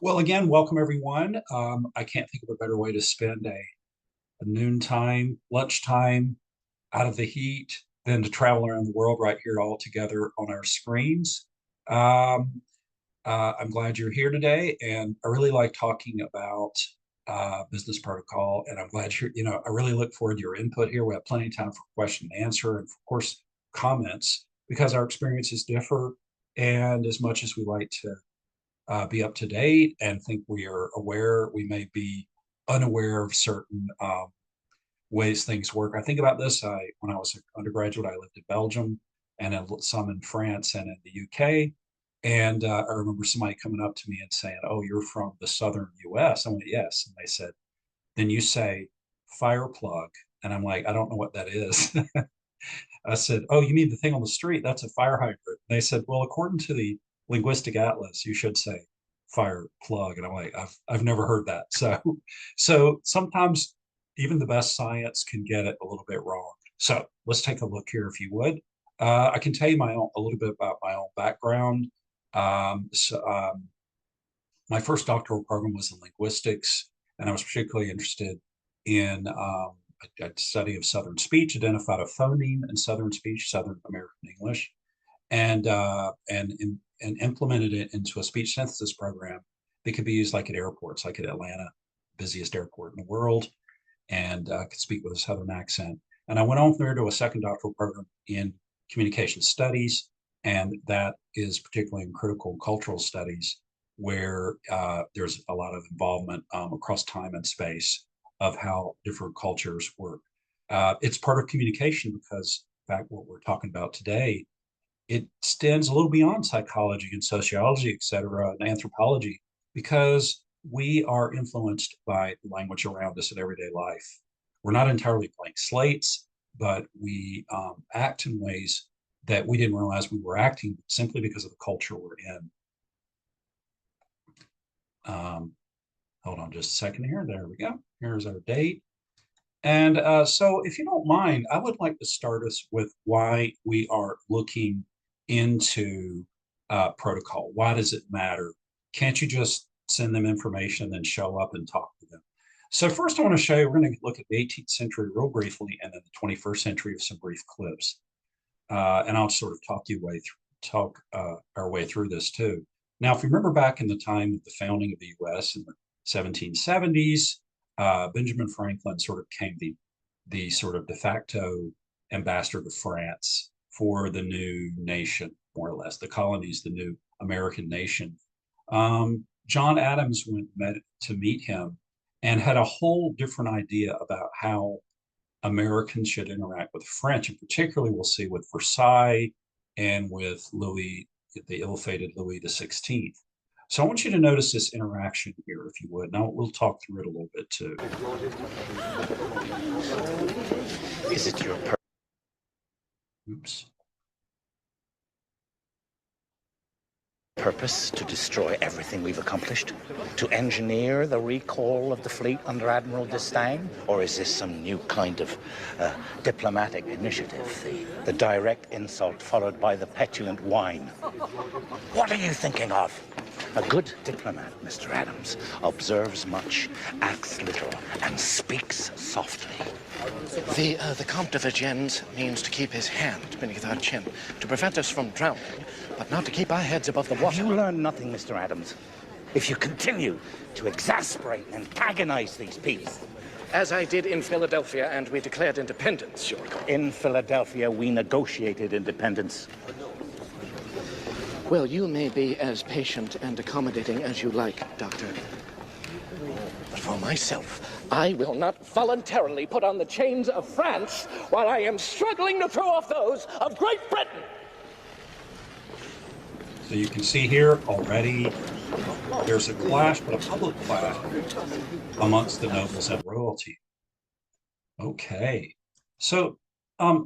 Well, again, welcome everyone. I can't think of a better way to spend a noontime, lunchtime out of the heat than to travel around the world right here all together on our screens. Um, I'm glad you're here today, and I really like talking about business protocol. And I'm glad I really look forward to your input here. We have plenty of time for question and answer, and of course, comments because our experiences differ. And as much as we like to be up to date and think we are aware, we may be unaware of certain ways things work. I think about this. When I was an undergraduate, I lived in Belgium and some in France and in the UK. And I remember somebody coming up to me and saying, "Oh, you're from the southern US." I went, "Yes." And they said, "Then you say fire plug." And I'm like, "I don't know what that is." I said, "Oh, you mean the thing on the street? That's a fire hydrant." And they said, "Well, according to the linguistic atlas, you should say fire plug." And I'm like, I've never heard that. So sometimes even the best science can get it a little bit wrong. So let's take a look here, if you would. I can tell you a little bit about my own background. Um, so, um, my first doctoral program was in linguistics, and I was particularly interested in a study of Southern speech, identified a phoneme in Southern speech, Southern American English, and implemented it into a speech synthesis program that could be used like at airports, like at Atlanta, busiest airport in the world, and could speak with a Southern accent. And I went on there to a second doctoral program in communication studies, and that is particularly in critical and cultural studies, where there's a lot of involvement across time and space of how different cultures work. It's part of communication because, in fact, what we're talking about today, it extends a little beyond psychology and sociology, et cetera, and anthropology, because we are influenced by the language around us in everyday life. We're not entirely blank slates, but we act in ways that we didn't realize we were acting simply because of the culture we're in. Um, Hold on just a second here. There we go. Here's our date. And so, if you don't mind, I would like to start us with why we are looking into protocol. Why does it matter? Can't you just send them information and then show up and talk to them? So, first, I want to show you, we're going to look at the 18th century real briefly and then the 21st century of some brief clips. And I'll sort of talk our way through this too. Now, if you remember back in the time of the founding of the U.S. in the 1770s, Benjamin Franklin sort of became the sort of de facto ambassador to France for the new nation, more or less, the colonies, the new American nation. John Adams went to meet him and had a whole different idea about how Americans should interact with French, and particularly we'll see with Versailles and with Louis, the ill-fated Louis the 16th. So I want you to notice this interaction here, if you would. Now we'll talk through it a little bit too. Is it your Oops. purpose to destroy everything we've accomplished? To engineer the recall of the fleet under Admiral d'Estaing? Or is this some new kind of diplomatic initiative? The direct insult followed by the petulant whine. What are you thinking of? A good diplomat, Mr. Adams, observes much, acts little, and speaks softly. The Comte de Vergennes means to keep his hand beneath our chin, to prevent us from drowning, but not to keep our heads above the water. Have you learned nothing, Mr. Adams? If you continue to exasperate and antagonize these people. As I did in Philadelphia, and we declared independence, you'll recall. In Philadelphia, we negotiated independence. Well, you may be as patient and accommodating as you like, Doctor. But for myself, I will not voluntarily put on the chains of France while I am struggling to throw off those of Great Britain. So you can see here already there's a clash, but a public clash amongst the nobles and royalty. Okay, so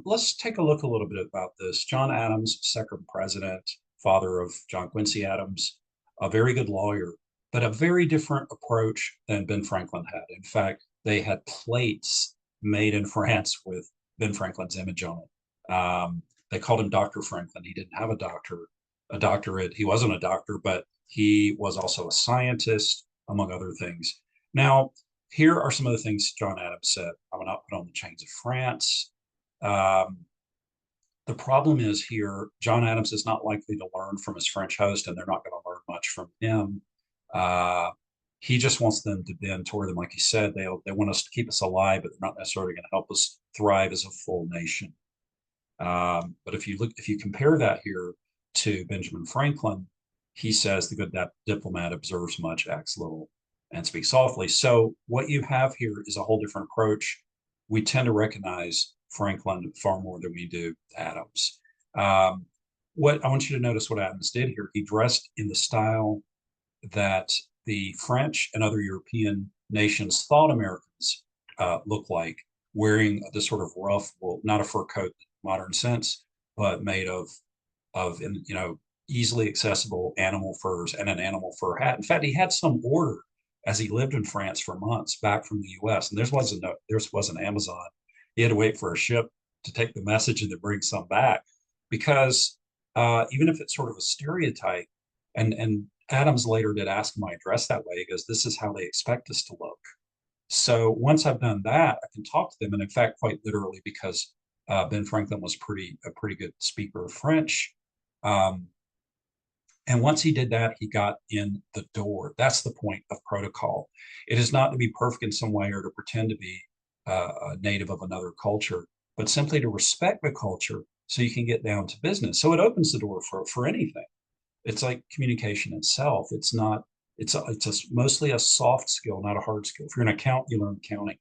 let's take a look a little bit about this. John Adams, second president, father of John Quincy Adams, a very good lawyer, but a very different approach than Ben Franklin had. In fact, they had plates made in France with Ben Franklin's image on it. They called him Dr. Franklin. He didn't have a doctor. a doctorate. He wasn't a doctor, but he was also a scientist, among other things. Now, here are some of the things John Adams said. I will not put on the chains of France. Um, the problem is here, John Adams is not likely to learn from his French host, and they're not going to learn much from him. Uh, he just wants them to bend toward them, like he said. They want us to keep us alive, but they're not necessarily going to help us thrive as a full nation. But if you compare that here to Benjamin Franklin, he says the good diplomat observes much, acts little, and speaks softly. So what you have here is a whole different approach. We tend to recognize Franklin far more than we do Adams. What I want you to notice what Adams did here. He dressed in the style that the French and other European nations thought Americans look like, wearing this sort of rough, well, not a fur coat in modern sense, but made of easily accessible animal furs and an animal fur hat. In fact, he had some order as he lived in France for months back from the U.S. And there wasn't Amazon. He had to wait for a ship to take the message and to bring some back, because even if it's sort of a stereotype, and Adams later did ask him, I dress that way. He goes, this is how they expect us to look. So once I've done that, I can talk to them, and in fact, quite literally, because Ben Franklin was a pretty good speaker of French. And once he did that, he got in the door. That's the point of protocol. It is not to be perfect in some way or to pretend to be a native of another culture, but simply to respect the culture so you can get down to business. So it opens the door for anything. It's like communication itself. It's mostly a soft skill, not a hard skill. If you're an accountant, you learn accounting.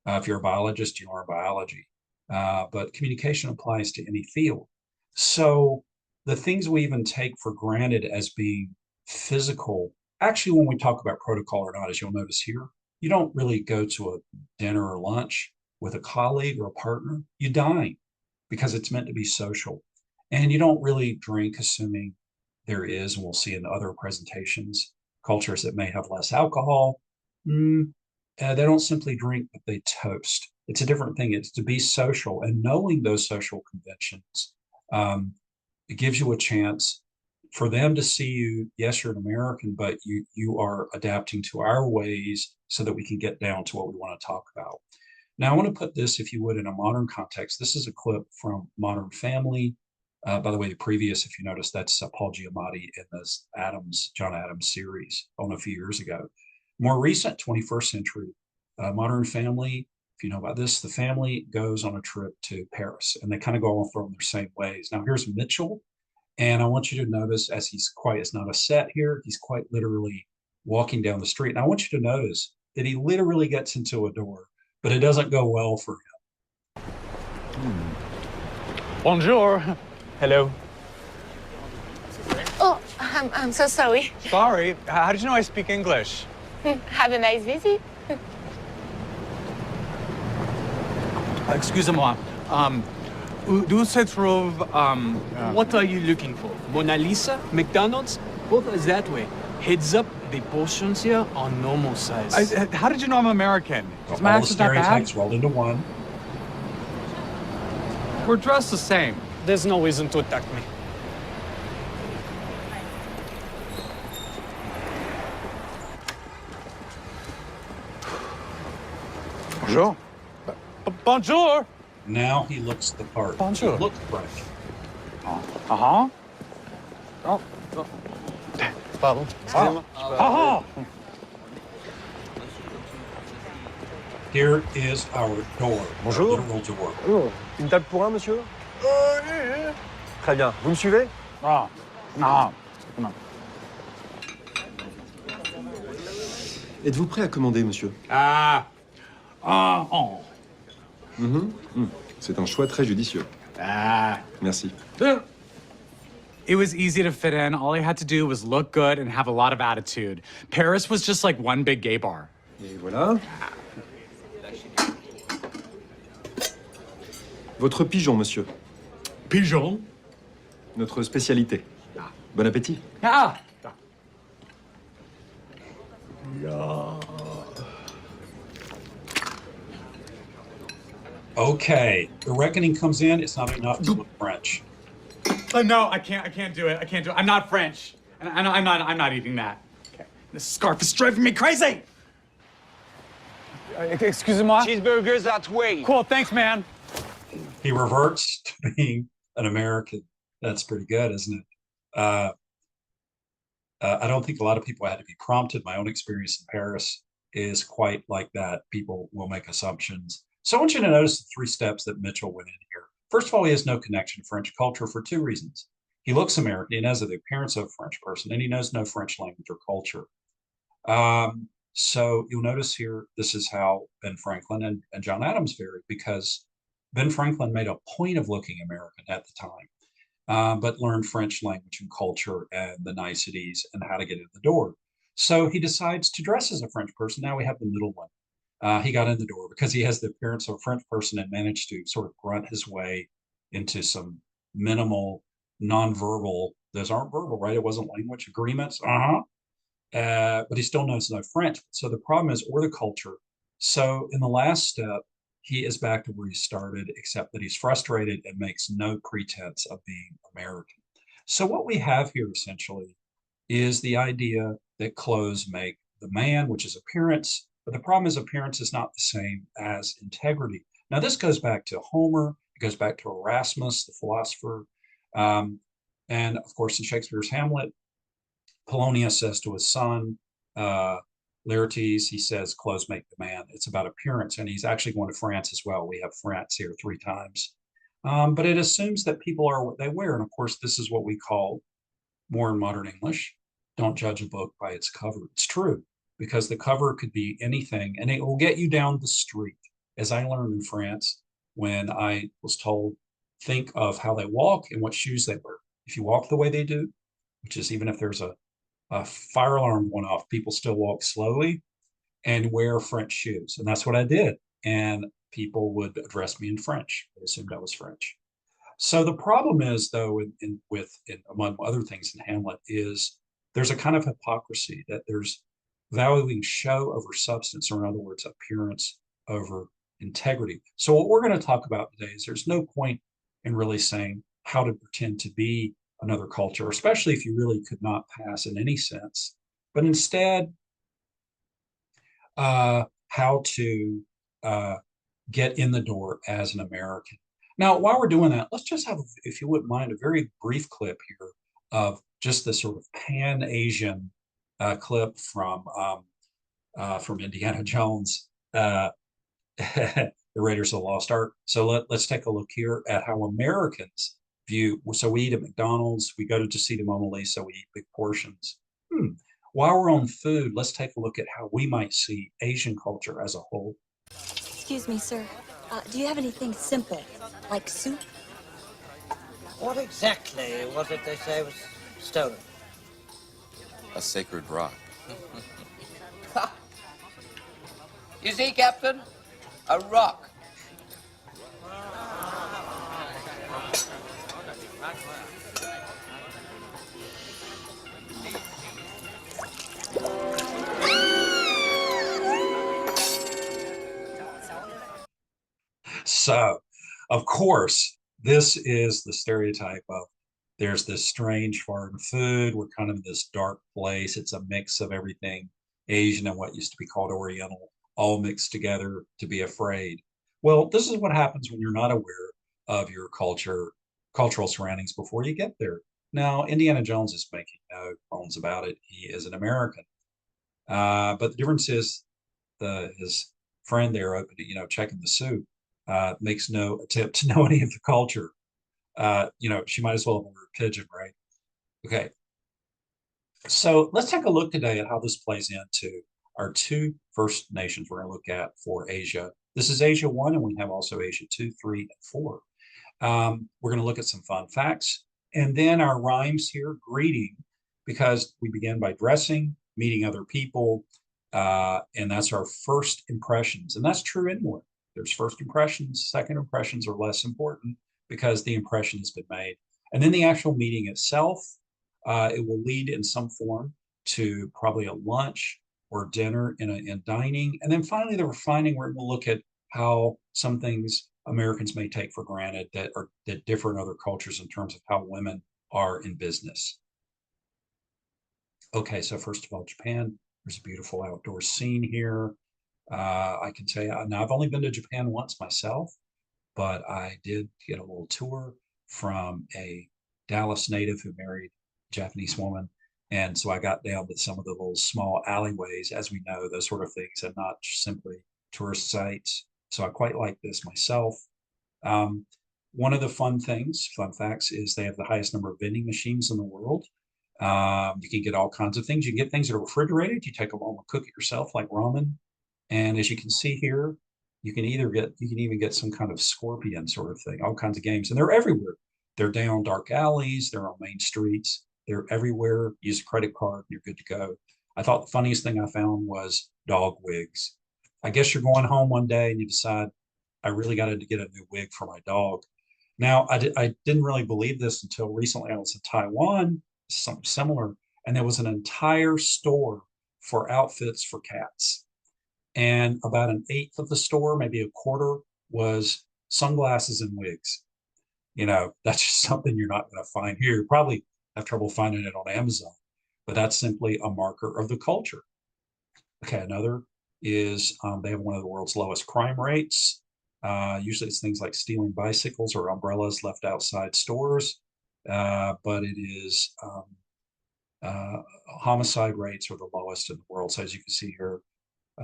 If you're a biologist, you learn biology. But communication applies to any field. So the things we even take for granted as being physical, actually, when we talk about protocol or not, as you'll notice here, you don't really go to a dinner or lunch with a colleague or a partner. You dine because it's meant to be social. And you don't really drink, assuming there is, and we'll see in other presentations, cultures that may have less alcohol. They don't simply drink, but they toast. It's a different thing. It's to be social, and knowing those social conventions, it gives you a chance for them to see you. Yes, you're an American, but you are adapting to our ways so that we can get down to what we want to talk about. Now, I want to put this, if you would, in a modern context. This is a clip from Modern Family. By the way, the previous, if you notice, that's Paul Giamatti in this John Adams series on a few years ago. More recent, 21st century, Modern Family. If you know about this, the family goes on a trip to Paris, and they kind of go off from their same ways. Now, here's Mitchell, and I want you to notice, as it's not a set here, he's quite literally walking down the street. And I want you to notice that he literally gets into a door, but it doesn't go well for him. Bonjour. Hello. Oh, I'm so sorry. Sorry. How did you know I speak English? Have a nice visit. Excusez-moi. D'où se trouve, What are you looking for? Mona Lisa? McDonald's? Both are that way. Heads up, the portions here are normal size. how did you know I'm American? Is my All the accent that bad? stereotypes rolled into one. We're dressed the same. There's no reason to attack me. Bonjour. Bonjour. Now he looks the part. Bonjour. He looks French. Uh-huh. Oh. Pardon. Uh-huh. Here is our door. Bonjour. Our literal door. Oh, une table pour un, monsieur? Très bien. Vous me suivez? Ah. No. No. Êtes-vous prêt à commander, monsieur? Oh. C'est un choix très judicieux. Merci. It was easy to fit in. All I had to do was look good and have a lot of attitude. Paris was just like one big gay bar. Et voilà. Votre pigeon, monsieur. Pigeon? Notre spécialité. Bon appétit. Ah. Okay, the reckoning comes in. It's not enough to look French. No, I can't do it. I can't do it. I'm not French. And I'm not eating that. Okay. This scarf is driving me crazy. Excusez-moi. Cheeseburgers that way. Cool, thanks, man. He reverts to being an American. That's pretty good, isn't it? I don't think a lot of people had to be prompted. My own experience in Paris is quite like that. People will make assumptions. So I want you to notice the 3 steps that Mitchell went in here. First of all, he has no connection to French culture for 2 reasons. He looks American, he has the appearance of a French person, and he knows no French language or culture. So you'll notice here, this is how Ben Franklin and John Adams varied, because Ben Franklin made a point of looking American at the time, but learned French language and culture and the niceties and how to get in the door. So he decides to dress as a French person. Now we have the middle one. He got in the door because he has the appearance of a French person and managed to sort of grunt his way into some minimal nonverbal, those aren't verbal, right? It wasn't language agreements. But he still knows no French. So the problem is, or the culture. So in the last step, he is back to where he started, except that he's frustrated and makes no pretense of being American. So what we have here essentially is the idea that clothes make the man, which is appearance. But the problem is appearance is not the same as integrity. Now, this goes back to Homer. It goes back to Erasmus, the philosopher. And of course, in Shakespeare's Hamlet, Polonius says to his son, Laertes, he says, clothes make the man. It's about appearance. And he's actually going to France as well. We have France here 3 times. But it assumes that people are what they wear. And of course, this is what we call, more in modern English, don't judge a book by its cover. It's true, because the cover could be anything and it will get you down the street. As I learned in France, when I was told, think of how they walk and what shoes they wear. If you walk the way they do, which is even if there's a fire alarm went off, people still walk slowly and wear French shoes. And that's what I did. And people would address me in French. They assumed I was French. So the problem is, though, among other things in Hamlet, is there's a kind of hypocrisy that there's valuing show over substance, or in other words, appearance over integrity. So what we're going to talk about today is there's no point in really saying how to pretend to be another culture, especially if you really could not pass in any sense, but instead how to get in the door as an American. Now, while we're doing that, let's just have, if you wouldn't mind, a very brief clip here of just this sort of Pan-Asian clip from Indiana Jones, the Raiders of the Lost Ark. So let's take a look here at how Americans view. So we eat at McDonald's, we go to see the Mona Lisa, we eat big portions. While we're on food, let's take a look at how we might see Asian culture as a whole. Excuse me, sir. Do you have anything simple, like soup? What exactly was it they say was stolen? A sacred rock. You see, Captain? A rock. So, of course, this is the stereotype of there's this strange foreign food. We're kind of in this dark place. It's a mix of everything Asian and what used to be called Oriental, all mixed together to be afraid. Well, this is what happens when you're not aware of your cultural surroundings before you get there. Now, Indiana Jones is making no bones about it. He is an American. But the difference is his friend there opening, checking the soup, makes no attempt to know any of the culture. She might as well have ordered a pigeon, right? Okay. So let's take a look today at how this plays into our 2 First Nations we're going to look at for Asia. This is Asia 1, and we have also Asia 2, 3, and 4. We're going to look at some fun facts, and then our rhymes here, greeting, because we begin by dressing, meeting other people, and that's our first impressions. And that's true anywhere. There's first impressions, second impressions are less important because the impression has been made. And then the actual meeting itself, it will lead in some form to probably a lunch or dinner in dining. And then finally, the refining, where we'll look at how some things Americans may take for granted that differ in other cultures in terms of how women are in business. Okay, so first of all, Japan, there's a beautiful outdoor scene here. I can tell you, now I've only been to Japan once myself, but I did get a little tour from a Dallas native who married a Japanese woman. And so I got down to some of the little small alleyways, as we know, those sort of things, and not simply tourist sites. So I quite like this myself. One of the fun facts, is they have the highest number of vending machines in the world. You can get all kinds of things. You can get things that are refrigerated. You take them home and cook it yourself, like ramen. And as you can see here, you can even get some kind of scorpion sort of thing, all kinds of games. And they're everywhere. They're down dark alleys, they're on main streets, they're everywhere. Use a credit card, you're good to go. I thought the funniest thing I found was dog wigs. I guess you're going home one day and you decide, I really got to get a new wig for my dog. Now, I didn't really believe this until recently. I was in Taiwan, something similar, and there was an entire store for outfits for cats. And about an eighth of the store, maybe a quarter, was sunglasses and wigs. That's just something you're not going to find here. You probably have trouble finding it on Amazon, but that's simply a marker of the culture. Okay, another is they have one of the world's lowest crime rates. Usually it's things like stealing bicycles or umbrellas left outside stores, but it is homicide rates are the lowest in the world. So as you can see here,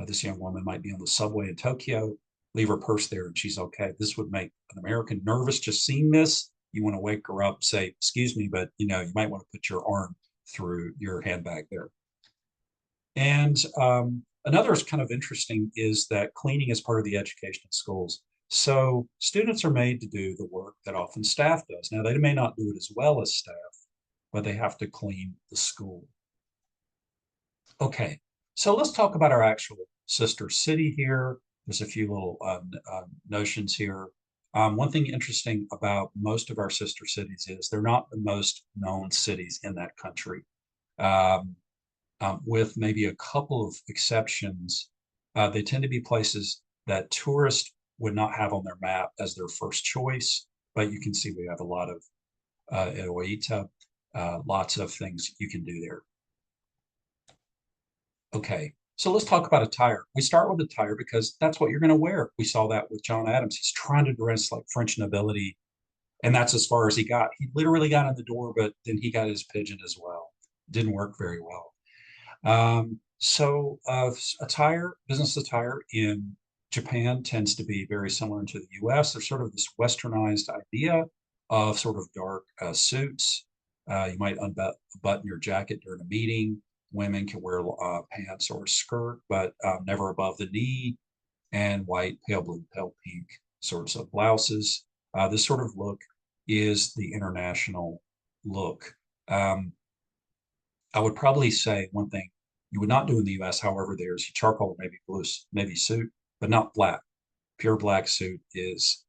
this young woman might be on the subway in Tokyo, leave her purse there and she's okay. This would make an American nervous just seeing this. You want to wake her up, say, excuse me, but you might want to put your arm through your handbag there. And another is kind of interesting is that cleaning is part of the education in schools. So students are made to do the work that often staff does. Now, they may not do it as well as staff, but they have to clean the school. Okay, so let's talk about our actual sister city here. There's a few little notions here. One thing interesting about most of our sister cities is they're not the most known cities in that country. With maybe a couple of exceptions, they tend to be places that tourists would not have on their map as their first choice. But you can see we have a lot of at Oita, lots of things you can do there. Okay, so let's talk about attire. We start with attire because that's what you're going to wear. We saw that with John Adams. He's trying to dress like French nobility, and that's as far as he got. He literally got in the door, but then he got his pigeon as well. Didn't work very well. Attire, business attire in Japan tends to be very similar to the US. There's sort of this westernized idea of sort of dark suits. You might unbutton your jacket during a meeting. Women can wear pants or a skirt, but never above the knee, and white, pale blue, pale pink sorts of blouses. This sort of look is the international look. I would probably say one thing you would not do in the US, however, there's charcoal or navy suit, but not black. Pure black suit is,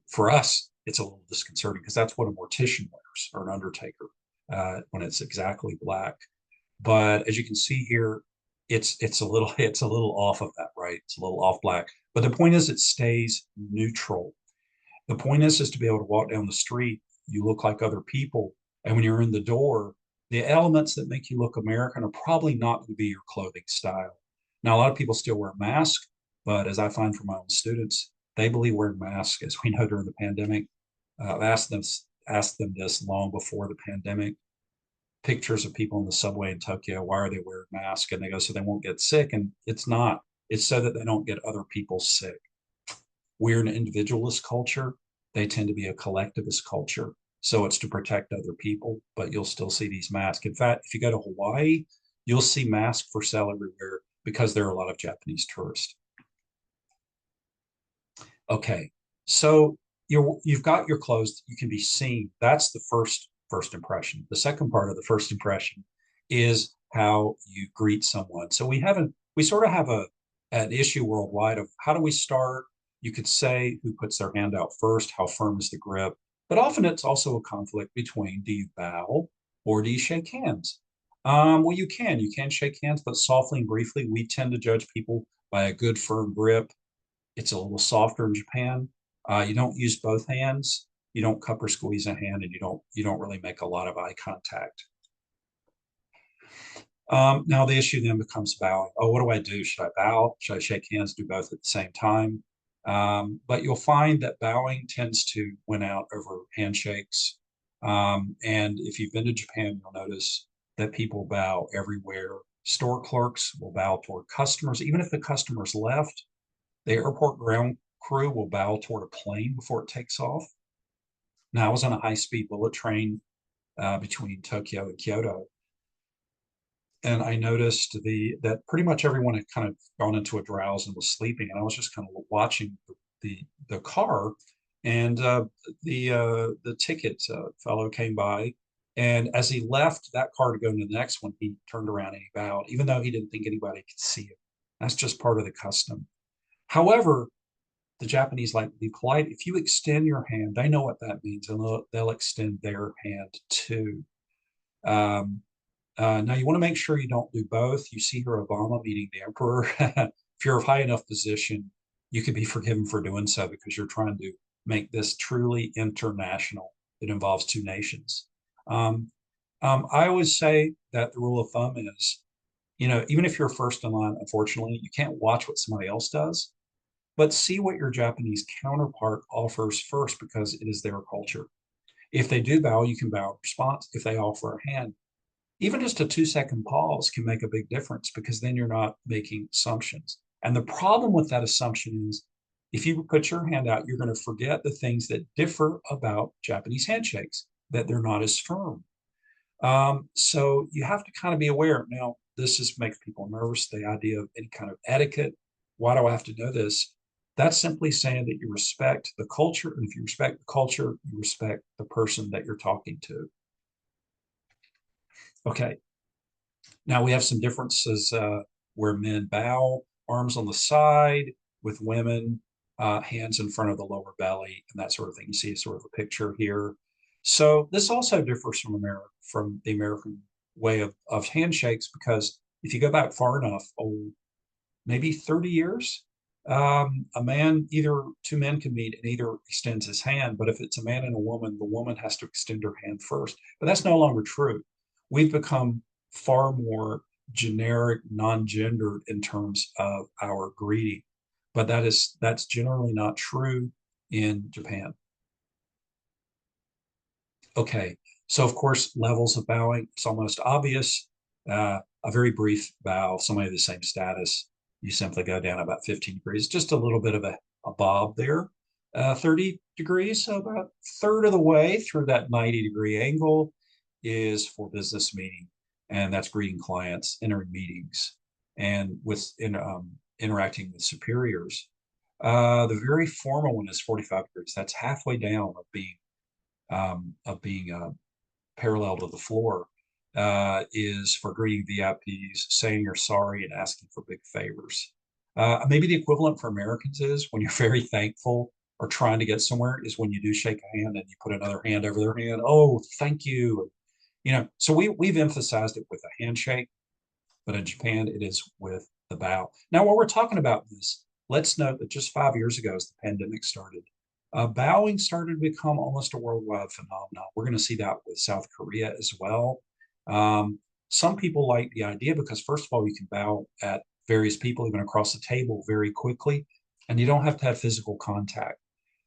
for us, it's a little disconcerting because that's what a mortician wears or an undertaker when it's exactly black. But as you can see here, it's a little off of that, right? It's a little off black. But the point is it stays neutral. The point is to be able to walk down the street, you look like other people. And when you're in the door, the elements that make you look American are probably not going to be your clothing style. Now, a lot of people still wear masks, but as I find from my own students, they believe wearing masks, as we know during the pandemic. I've asked them this long before the pandemic. Pictures of people in the subway in Tokyo, why are they wearing masks? And they go, so they won't get sick. And it's not. It's so that they don't get other people sick. We're an individualist culture. They tend to be a collectivist culture. So it's to protect other people, but you'll still see these masks. In fact, if you go to Hawaii, you'll see masks for sale everywhere because there are a lot of Japanese tourists. Okay, so you've got your clothes, you can be seen. That's the first impression. The second part of the first impression is how you greet someone. So we sort of have an issue worldwide of how do we start? You could say who puts their hand out first, how firm is the grip, but often it's also a conflict between do you bow or do you shake hands? Well, you can shake hands, but softly and briefly. We tend to judge people by a good firm grip. It's a little softer in Japan. You don't use both hands. You don't cup or squeeze a hand, and you don't really make a lot of eye contact. Now the issue then becomes bowing. Oh, what do I do? Should I bow? Should I shake hands? Do both at the same time? But you'll find that bowing tends to win out over handshakes. And if you've been to Japan, you'll notice that people bow everywhere. Store clerks will bow toward customers. Even if the customer's left, the airport ground crew will bow toward a plane before it takes off. Now, I was on a high-speed bullet train between Tokyo and Kyoto, and I noticed that pretty much everyone had kind of gone into a drowse and was sleeping, and I was just kind of watching the car, and the ticket fellow came by, and as he left that car to go into the next one, he turned around and he bowed, even though he didn't think anybody could see him. That's just part of the custom. However, the Japanese like to be polite. If you extend your hand, they know what that means, and they'll extend their hand too. Um, now, you want to make sure you don't do both. You see here Obama meeting the emperor. If you're of high enough position, you could be forgiven for doing so because you're trying to make this truly international. It involves two nations. I always say that the rule of thumb is, even if you're first in line, unfortunately, you can't watch what somebody else does, but see what your Japanese counterpart offers first because it is their culture. If they do bow, you can bow in response. If they offer a hand, even just a 2-second pause can make a big difference because then you're not making assumptions. And the problem with that assumption is if you put your hand out, you're going to forget the things that differ about Japanese handshakes, that they're not as firm. So you have to kind of be aware. Now, this just makes people nervous, the idea of any kind of etiquette. Why do I have to know this? That's simply saying that you respect the culture. And if you respect the culture, you respect the person that you're talking to. Okay, now we have some differences where men bow, arms on the side, with women, hands in front of the lower belly, and that sort of thing. You see sort of a picture here. So this also differs from the American way of handshakes, because if you go back far enough, maybe 30 years, two men can meet and either extends his hand, but if it's a man and a woman, the woman has to extend her hand first. But that's no longer true. We've become far more generic, non-gendered in terms of our greeting, but that's generally not true in Japan. Okay, so of course, levels of bowing, it's almost obvious. A very brief bow, somebody of the same status, you simply go down about 15 degrees, just a little bit of a bob there. 30 degrees, so about a third of the way through that 90-degree angle is for business meeting, and that's greeting clients, entering meetings, and interacting with superiors. The very formal one is 45 degrees. That's halfway down of being parallel to the floor. Is for greeting VIPs, saying you're sorry, and asking for big favors. Maybe the equivalent for Americans is when you're very thankful or trying to get somewhere is when you do shake a hand and you put another hand over their hand. Oh, thank you. So we've emphasized it with a handshake, but in Japan it is with the bow. Now, while we're talking about this, let's note that just 5 years ago, as the pandemic started, bowing started to become almost a worldwide phenomenon. We're going to see that with South Korea as well. Some people like the idea because, first of all, you can bow at various people, even across the table, very quickly, and you don't have to have physical contact.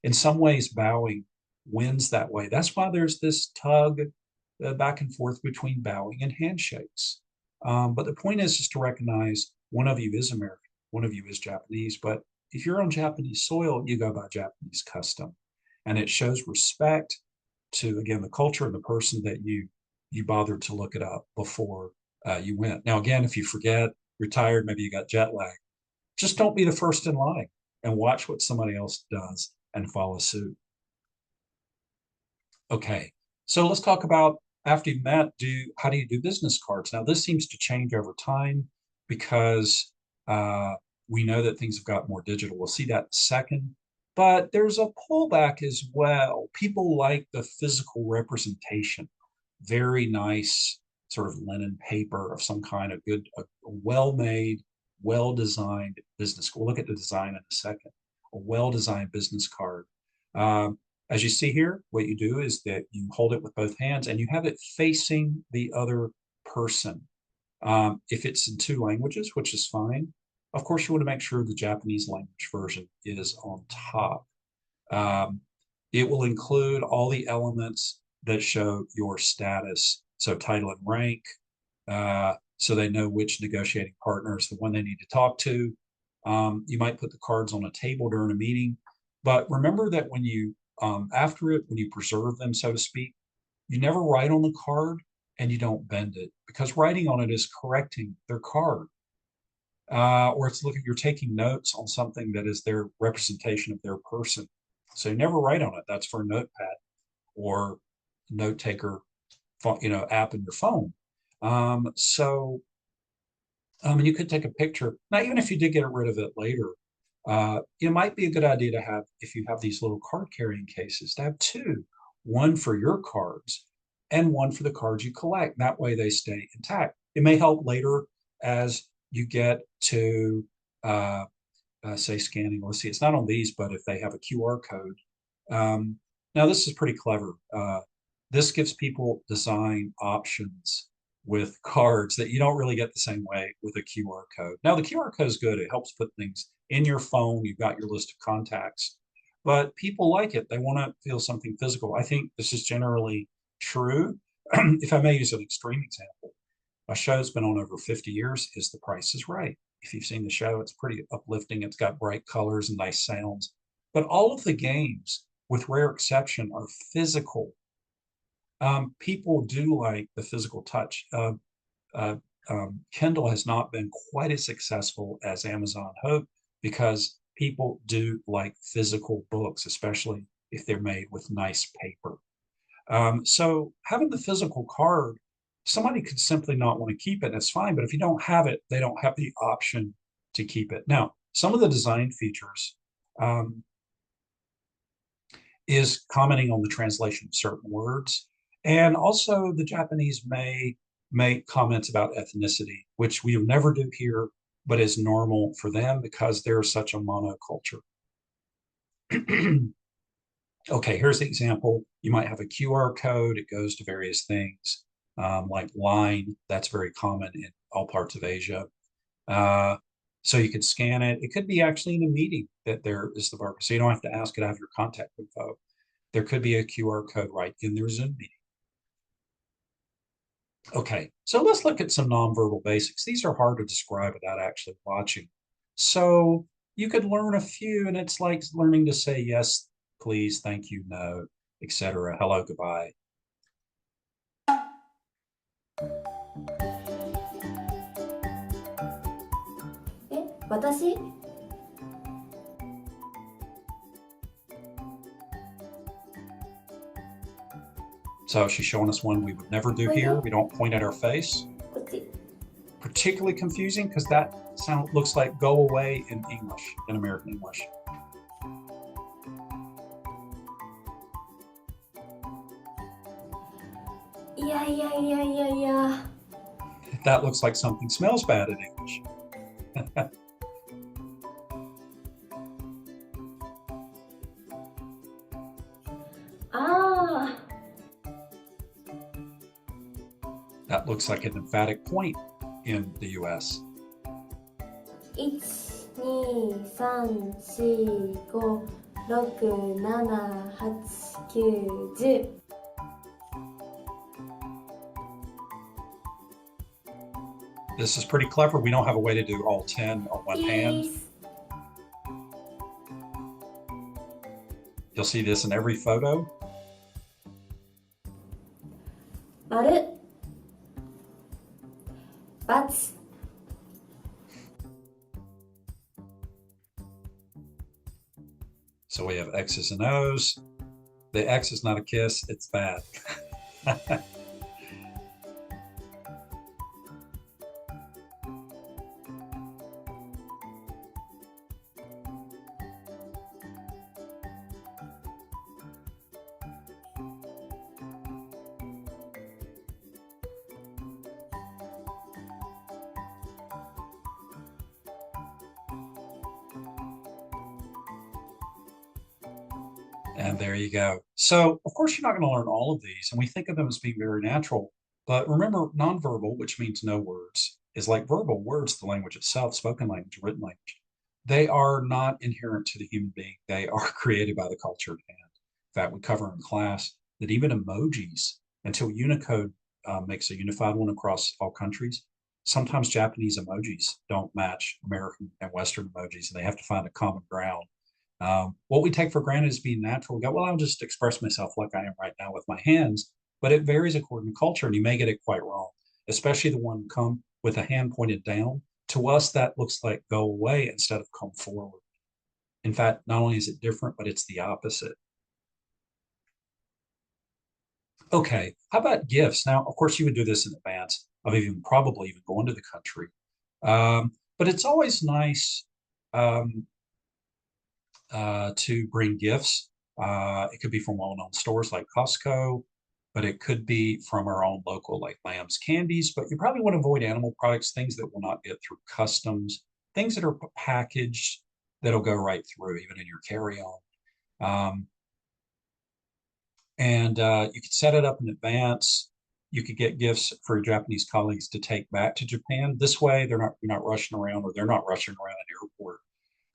In some ways, bowing wins that way. That's why there's this tug back and forth between bowing and handshakes. But the point is to recognize one of you is American, one of you is Japanese, but if you're on Japanese soil, you go by Japanese custom. And it shows respect to, again, the culture and the person that you bothered to look it up before you went. Now, again, if you forget, you're tired, maybe you got jet lag, just don't be the first in line and watch what somebody else does and follow suit. Okay, so let's talk about after you've met, how do you do business cards? Now, this seems to change over time because we know that things have got more digital. We'll see that in a second. But there's a pullback as well. People like the physical representation. Very nice sort of linen paper of some kind of good, a well-made, well-designed business. We'll look at the design in a second. A well-designed business card. As you see here, what you do is that you hold it with both hands and you have it facing the other person. If it's in two languages, which is fine, of course, you want to make sure the Japanese language version is on top. It will include all the elements that show your status. So title and rank, so they know which negotiating partner is the one they need to talk to. You might put the cards on a table during a meeting, but remember that when you, after it, when you preserve them, so to speak, you never write on the card and you don't bend it, because writing on it is correcting their card. Or it's looking, you're taking notes on something that is their representation of their person. So you never write on it. That's for a notepad or note taker, app in your phone. You could take a picture. Now, even if you did get rid of it later, it might be a good idea to have, if you have these little card carrying cases, to have two, one for your cards and one for the cards you collect. That way they stay intact. It may help later as you get to, say, scanning. Let's see, it's not on these, but if they have a QR code. Now, this is pretty clever. This gives people design options with cards that you don't really get the same way with a QR code. Now, the QR code is good. It helps put things in your phone. You've got your list of contacts, but people like it. They want to feel something physical. I think this is generally true. If I may use an extreme example, a show that's been on over 50 years is The Price is Right. If you've seen the show, it's pretty uplifting. It's got bright colors and nice sounds. But all of the games, with rare exception, are physical. People do like the physical touch. Kindle has not been quite as successful as Amazon hoped because people do like physical books, especially if they're made with nice paper. So having the physical card, somebody could simply not want to keep it, and it's fine. But if you don't have it, they don't have the option to keep it. Now, some of the design features is commenting on the translation of certain words. And also the Japanese may make comments about ethnicity, which we will never do here, but is normal for them because they're such a monoculture. Okay, here's the example. You might have a QR code. It goes to various things like line. That's very common in all parts of Asia. So you could scan it. It could be actually in a meeting that there is the barcode. So you don't have to ask it to have your contact info. There could be a QR code right in their Zoom meeting. Okay, so let's look at some nonverbal basics. These are hard to describe without actually watching. So you could learn a few, and it's like learning to say yes, please, thank you, no, etc. Hello, goodbye. So she's showing us one we would never do here. We don't point at our face. Particularly confusing because that sound looks like go away in English, in American English. Yeah. That looks like something smells bad in English. That looks like an emphatic point in the US. 1, 2, 3, 4, 5, 6, 7, 8, 9, 10. This is pretty clever. We don't have a way to do all 10 on one hand. You'll see this in every photo. 丸 ×. So we have X's and O's. The X is not a kiss, it's bad. And there you go. So, of course, you're not going to learn all of these, and we think of them as being very natural. But remember, nonverbal, which means no words, is like verbal words, the language itself, spoken language, written language. They are not inherent to the human being. They are created by the culture at hand. In fact, we cover in class that even emojis, until Unicode makes a unified one across all countries, sometimes Japanese emojis don't match American and Western emojis, and they have to find a common ground. What we take for granted is being natural. We go, well, I'll just express myself like I am right now with my hands, but it varies according to culture, and you may get it quite wrong, especially the one come with a hand pointed down. To us, that looks like go away instead of come forward. In fact, not only is it different, but it's the opposite. Okay, how about gifts? Now, of course, you would do this in advance of even probably even going to the country. But it's always nice to bring gifts. It could be from well-known stores like Costco, but it could be from our own local, like Lamb's Candies. But you probably want to avoid animal products, things that will not get through customs, things that are packaged that'll go right through, even in your carry-on. You could set it up in advance. You could get gifts for your Japanese colleagues to take back to Japan. This way, you're not rushing around, or they're not rushing around an airport.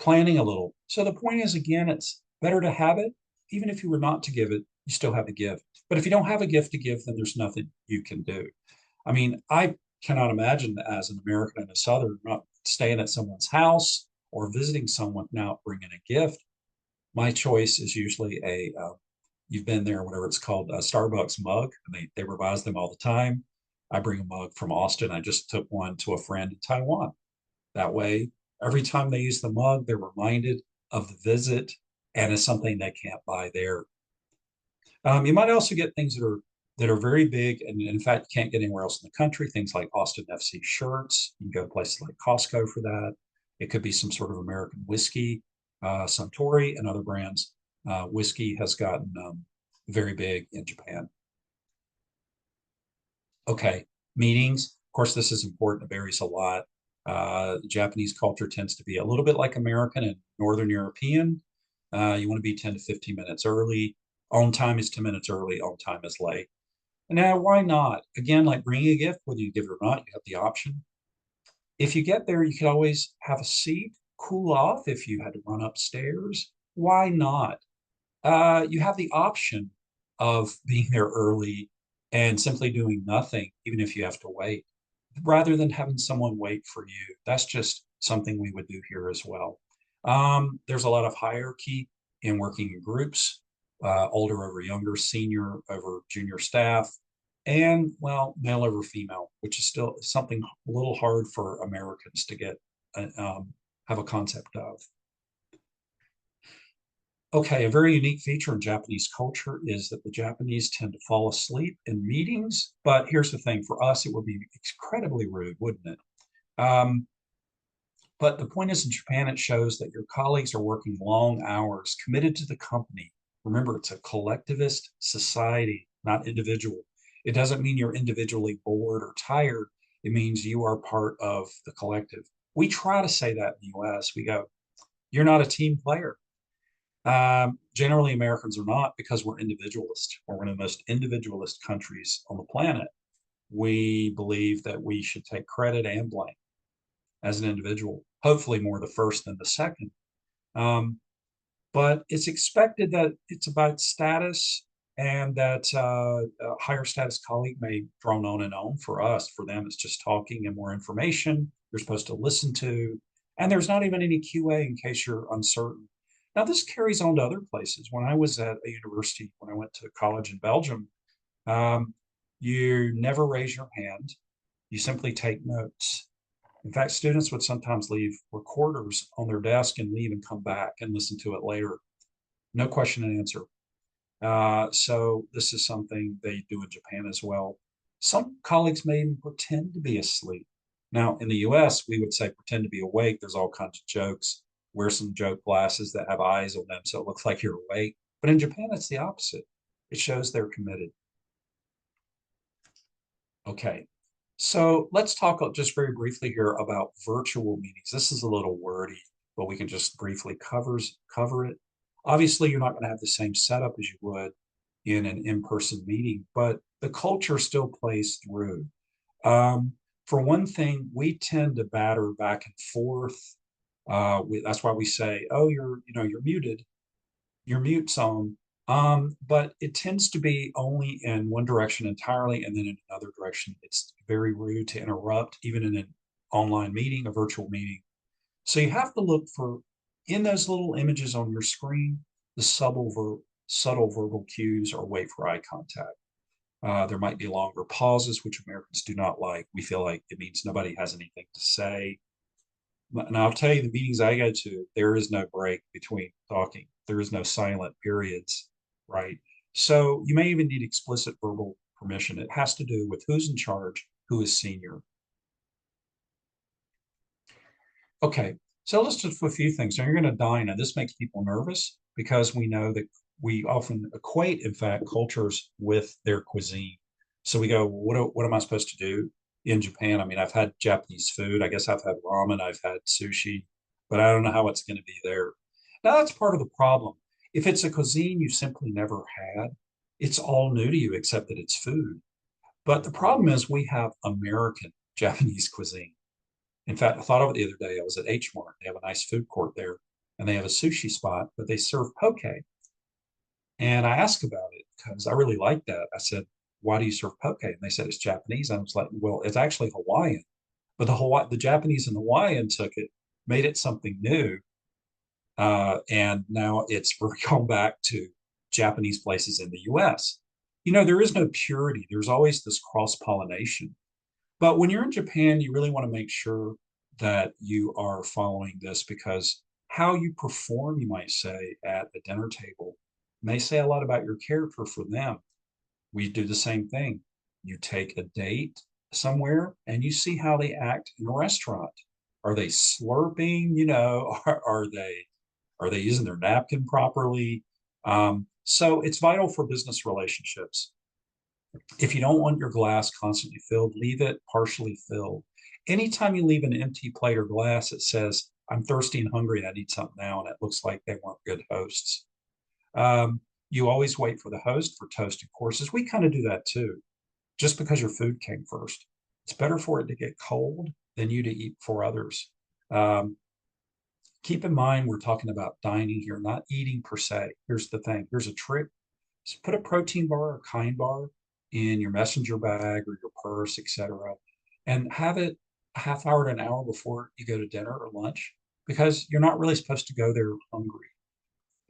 Planning a little. So the point is, again, it's better to have it. Even if you were not to give it, you still have a gift. But if you don't have a gift to give, then there's nothing you can do. I mean, I cannot imagine as an American and a Southern not staying at someone's house or visiting someone now bringing a gift. My choice is usually you've been there, whatever it's called, a Starbucks mug, and they revise them all the time. I bring a mug from Austin. I just took one to a friend in Taiwan. That way, every time they use the mug, they're reminded of the visit, and it's something they can't buy there. You might also get things that are very big, and in fact, you can't get anywhere else in the country. Things like Austin FC shirts. You can go to places like Costco for that. It could be some sort of American whiskey, Suntory, and other brands. Whiskey has gotten very big in Japan. Okay, meetings. Of course, this is important. It varies a lot. Japanese culture tends to be a little bit like American and Northern European. You want to be 10 to 15 minutes early. On time is 10 minutes early. On time is late. Now, why not? Again, like bringing a gift, whether you give it or not, you have the option. If you get there, you could always have a seat, cool off if you had to run upstairs. Why not? You have the option of being there early and simply doing nothing, even if you have to wait, rather than having someone wait for you. That's just something we would do here as well. There's a lot of hierarchy in working in groups, older over younger, senior over junior staff, and well, male over female, which is still something a little hard for Americans to get have a concept of. Okay, a very unique feature in Japanese culture is that the Japanese tend to fall asleep in meetings. But here's the thing, for us, it would be incredibly rude, wouldn't it? But the point is, in Japan, it shows that your colleagues are working long hours, committed to the company. Remember, it's a collectivist society, not individual. It doesn't mean you're individually bored or tired. It means you are part of the collective. We try to say that in the US. We go, you're not a team player. Generally, Americans are not, because we're individualist. We're one of the most individualist countries on the planet. We believe that we should take credit and blame as an individual, hopefully more the first than the second. But it's expected that it's about status, and that a higher status colleague may drone on and on. For us, for them, it's just talking and more information you're supposed to listen to. And there's not even any QA in case you're uncertain. Now, this carries on to other places. When I was at a university, when I went to college in Belgium, you never raise your hand. You simply take notes. In fact, students would sometimes leave recorders on their desk and leave and come back and listen to it later. No question and answer. So this is something they do in Japan as well. Some colleagues may even pretend to be asleep. Now, in the US, we would say pretend to be awake. There's all kinds of jokes. Wear some joke glasses that have eyes on them so it looks like you're awake. But in Japan, it's the opposite. It shows they're committed. Okay, so let's talk just very briefly here about virtual meetings. This is a little wordy, but we can just briefly cover it. Obviously, you're not going to have the same setup as you would in an in-person meeting, but the culture still plays through. Um, for one thing, we tend to batter back and forth. That's why we say, "Oh, you're muted. Your mute's on." But it tends to be only in one direction entirely, and then in another direction. It's very rude to interrupt, even in an online meeting, a virtual meeting. So you have to look for in those little images on your screen, the subtle verbal cues, or wait for eye contact. There might be longer pauses, which Americans do not like. We feel like it means nobody has anything to say. And I'll tell you, the meetings I go to, there is no break between talking. There is no silent periods, right? So you may even need explicit verbal permission. It has to do with who's in charge, who is senior. Okay, so let's just a few things. Now you're going to dine, and this makes people nervous because we know that we often equate, in fact, cultures with their cuisine. So we go, what am I supposed to do in Japan? I mean, I've had Japanese food. I guess I've had ramen. I've had sushi, but I don't know how it's going to be there. Now that's part of the problem. If it's a cuisine you simply never had, it's all new to you except that it's food. But the problem is we have American Japanese cuisine. In fact, I thought of it the other day. I was at H Mart. They have a nice food court there, and they have a sushi spot, but they serve poke. And I asked about it because I really like that. I said, "Why do you serve poke?" And they said it's Japanese. I was like, "Well, it's actually Hawaiian." But the Japanese and Hawaiian took it, made it something new, and now it's gone back to Japanese places in the U.S. You know, there is no purity. There's always this cross pollination. But when you're in Japan, you really want to make sure that you are following this because how you perform, you might say, at the dinner table may say a lot about your character for them. We do the same thing. You take a date somewhere and you see how they act in a restaurant. Are they slurping? You know, are they using their napkin properly? So it's vital for business relationships. If you don't want your glass constantly filled, leave it partially filled. Anytime you leave an empty plate or glass, it says, "I'm thirsty and hungry and I need something now," and it looks like they weren't good hosts. You always wait for the host for toasted courses. We kind of do that too, just because your food came first. It's better for it to get cold than you to eat for others. Um, keep in mind, we're talking about dining here, not eating per se. Here's the thing. Here's a trick. Just put a protein bar or kind bar in your messenger bag or your purse, etc., and have it a half hour to an hour before you go to dinner or lunch, because you're not really supposed to go there hungry.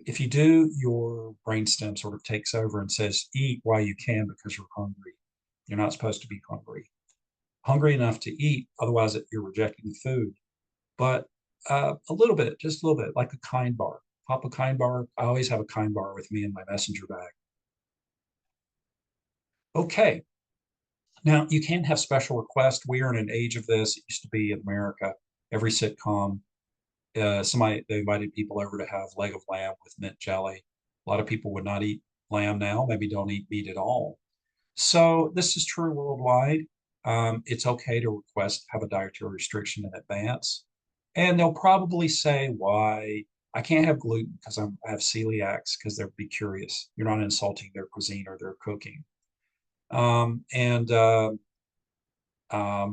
If you do, your brainstem sort of takes over and says, "Eat while you can because you're hungry." You're not supposed to be hungry enough to eat, otherwise you're rejecting the food. But a little bit, just a little bit, like a kind bar. Pop a kind bar. I always have a kind bar with me in my messenger bag. Okay. Now, you can have special requests. We are in an age of this. It used to be in America, every sitcom, they invited people over to have leg of lamb with mint jelly. A lot of people would not eat lamb now, maybe don't eat meat at all. So this is true worldwide. It's okay to request have a dietary restriction in advance. And they'll probably say why. I can't have gluten because I have celiacs, because they'll be curious. You're not insulting their cuisine or their cooking. And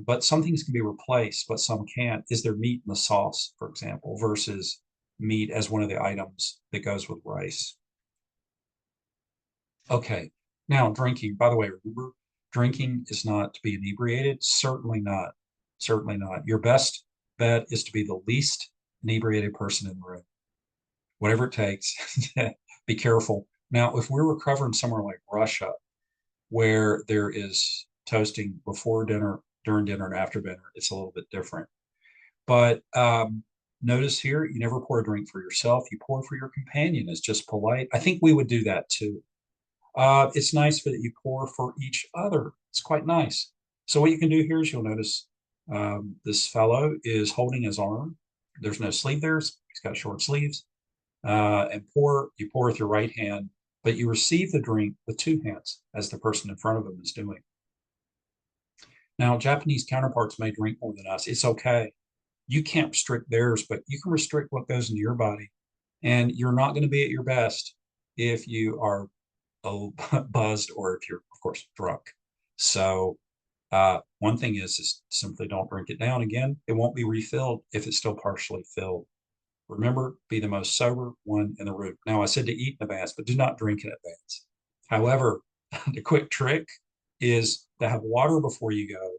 but some things can be replaced, but some can't. Is there meat in the sauce, for example, versus meat as one of the items that goes with rice? Okay, now drinking. By the way, remember, drinking is not to be inebriated. Certainly not. Certainly not. Your best bet is to be the least inebriated person in the room, whatever it takes. Be careful. Now, if we're recovering somewhere like Russia, where there is toasting before dinner, during dinner, and after dinner, it's a little bit different. But notice here, you never pour a drink for yourself. You pour for your companion. It's just polite. I think we would do that too. It's nice that you pour for each other. It's quite nice. So what you can do here is you'll notice this fellow is holding his arm. There's no sleeve there. He's got short sleeves. And you pour with your right hand, but you receive the drink with two hands, as the person in front of him is doing. Now, Japanese counterparts may drink more than us. It's okay. You can't restrict theirs, but you can restrict what goes into your body. And you're not going to be at your best if you are buzzed or if you're, of course, drunk. So one thing is simply don't drink it down again. It won't be refilled if it's still partially filled. Remember, be the most sober one in the room. Now, I said to eat in advance, but do not drink in advance. However, the quick trick is to have water before you go.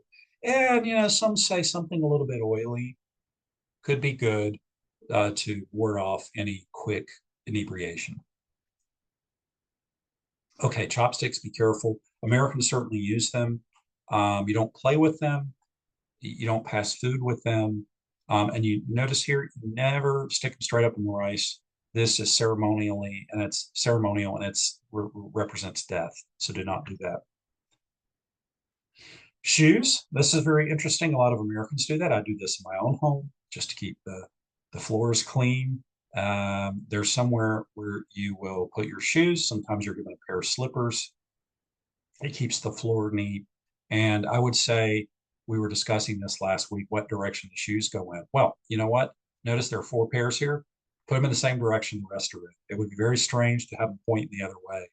And, some say something a little bit oily could be good to ward off any quick inebriation. Okay, chopsticks, be careful. Americans certainly use them. You don't play with them. You don't pass food with them. And you notice here, you never stick them straight up in the rice. This is ceremonial and it's represents death. So do not do that. Shoes. This is very interesting. A lot of Americans do that. I do this in my own home just to keep the floors clean. There's somewhere where you will put your shoes. Sometimes you're given a pair of slippers. It keeps the floor neat. And I would say, we were discussing this last week, what direction the shoes go in. Well, you know what? Notice there are 4 pairs here. Put them in the same direction the rest are in. It would be very strange to have them point the other way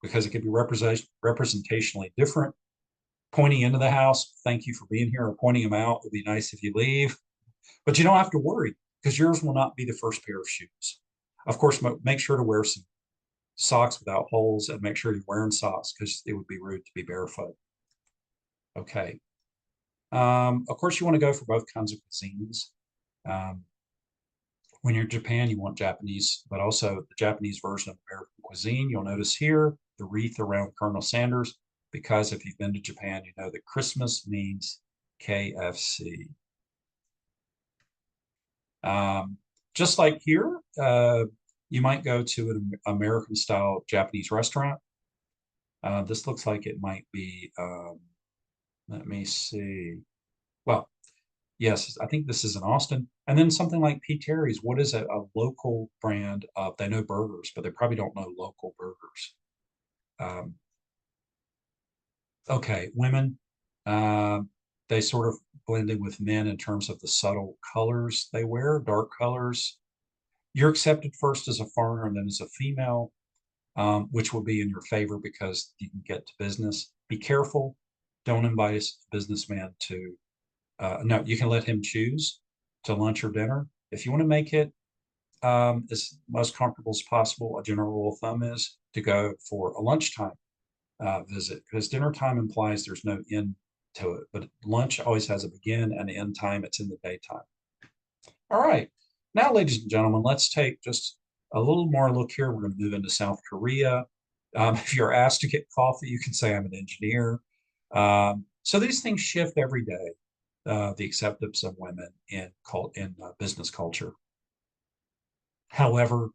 because it could be representationally different. Pointing into the house, thank you for being here, or pointing them out would be nice if you leave. But you don't have to worry because yours will not be the first pair of shoes. Of course, make sure to wear some socks without holes and make sure you're wearing socks because it would be rude to be barefoot. Okay. Of course, you want to go for both kinds of cuisines. When you're in Japan, you want Japanese, but also the Japanese version of American cuisine. You'll notice here the wreath around Colonel Sanders, because if you've been to Japan, you know that Christmas means KFC. Just like here, you might go to an American-style Japanese restaurant. This looks like it might be, let me see. Well, yes, I think this is in Austin. And then something like P. Terry's. What is a local brand of, they know burgers, but they probably don't know local burgers. Okay, women, they sort of blend in with men in terms of the subtle colors they wear, dark colors. You're accepted first as a foreigner and then as a female, which will be in your favor because you can get to business. Be careful. Don't invite a businessman to, no, you can let him choose to lunch or dinner. If you want to make it as most comfortable as possible, a general rule of thumb is to go for a lunchtime visit because dinner time implies there's no end to it, but lunch always has a begin and end time. It's in the daytime. All right, now, ladies and gentlemen, let's take just a little more look here. We're going to move into South Korea. If you're asked to get coffee, you can say I'm an engineer. So these things shift every day. The acceptance of women in business culture. However,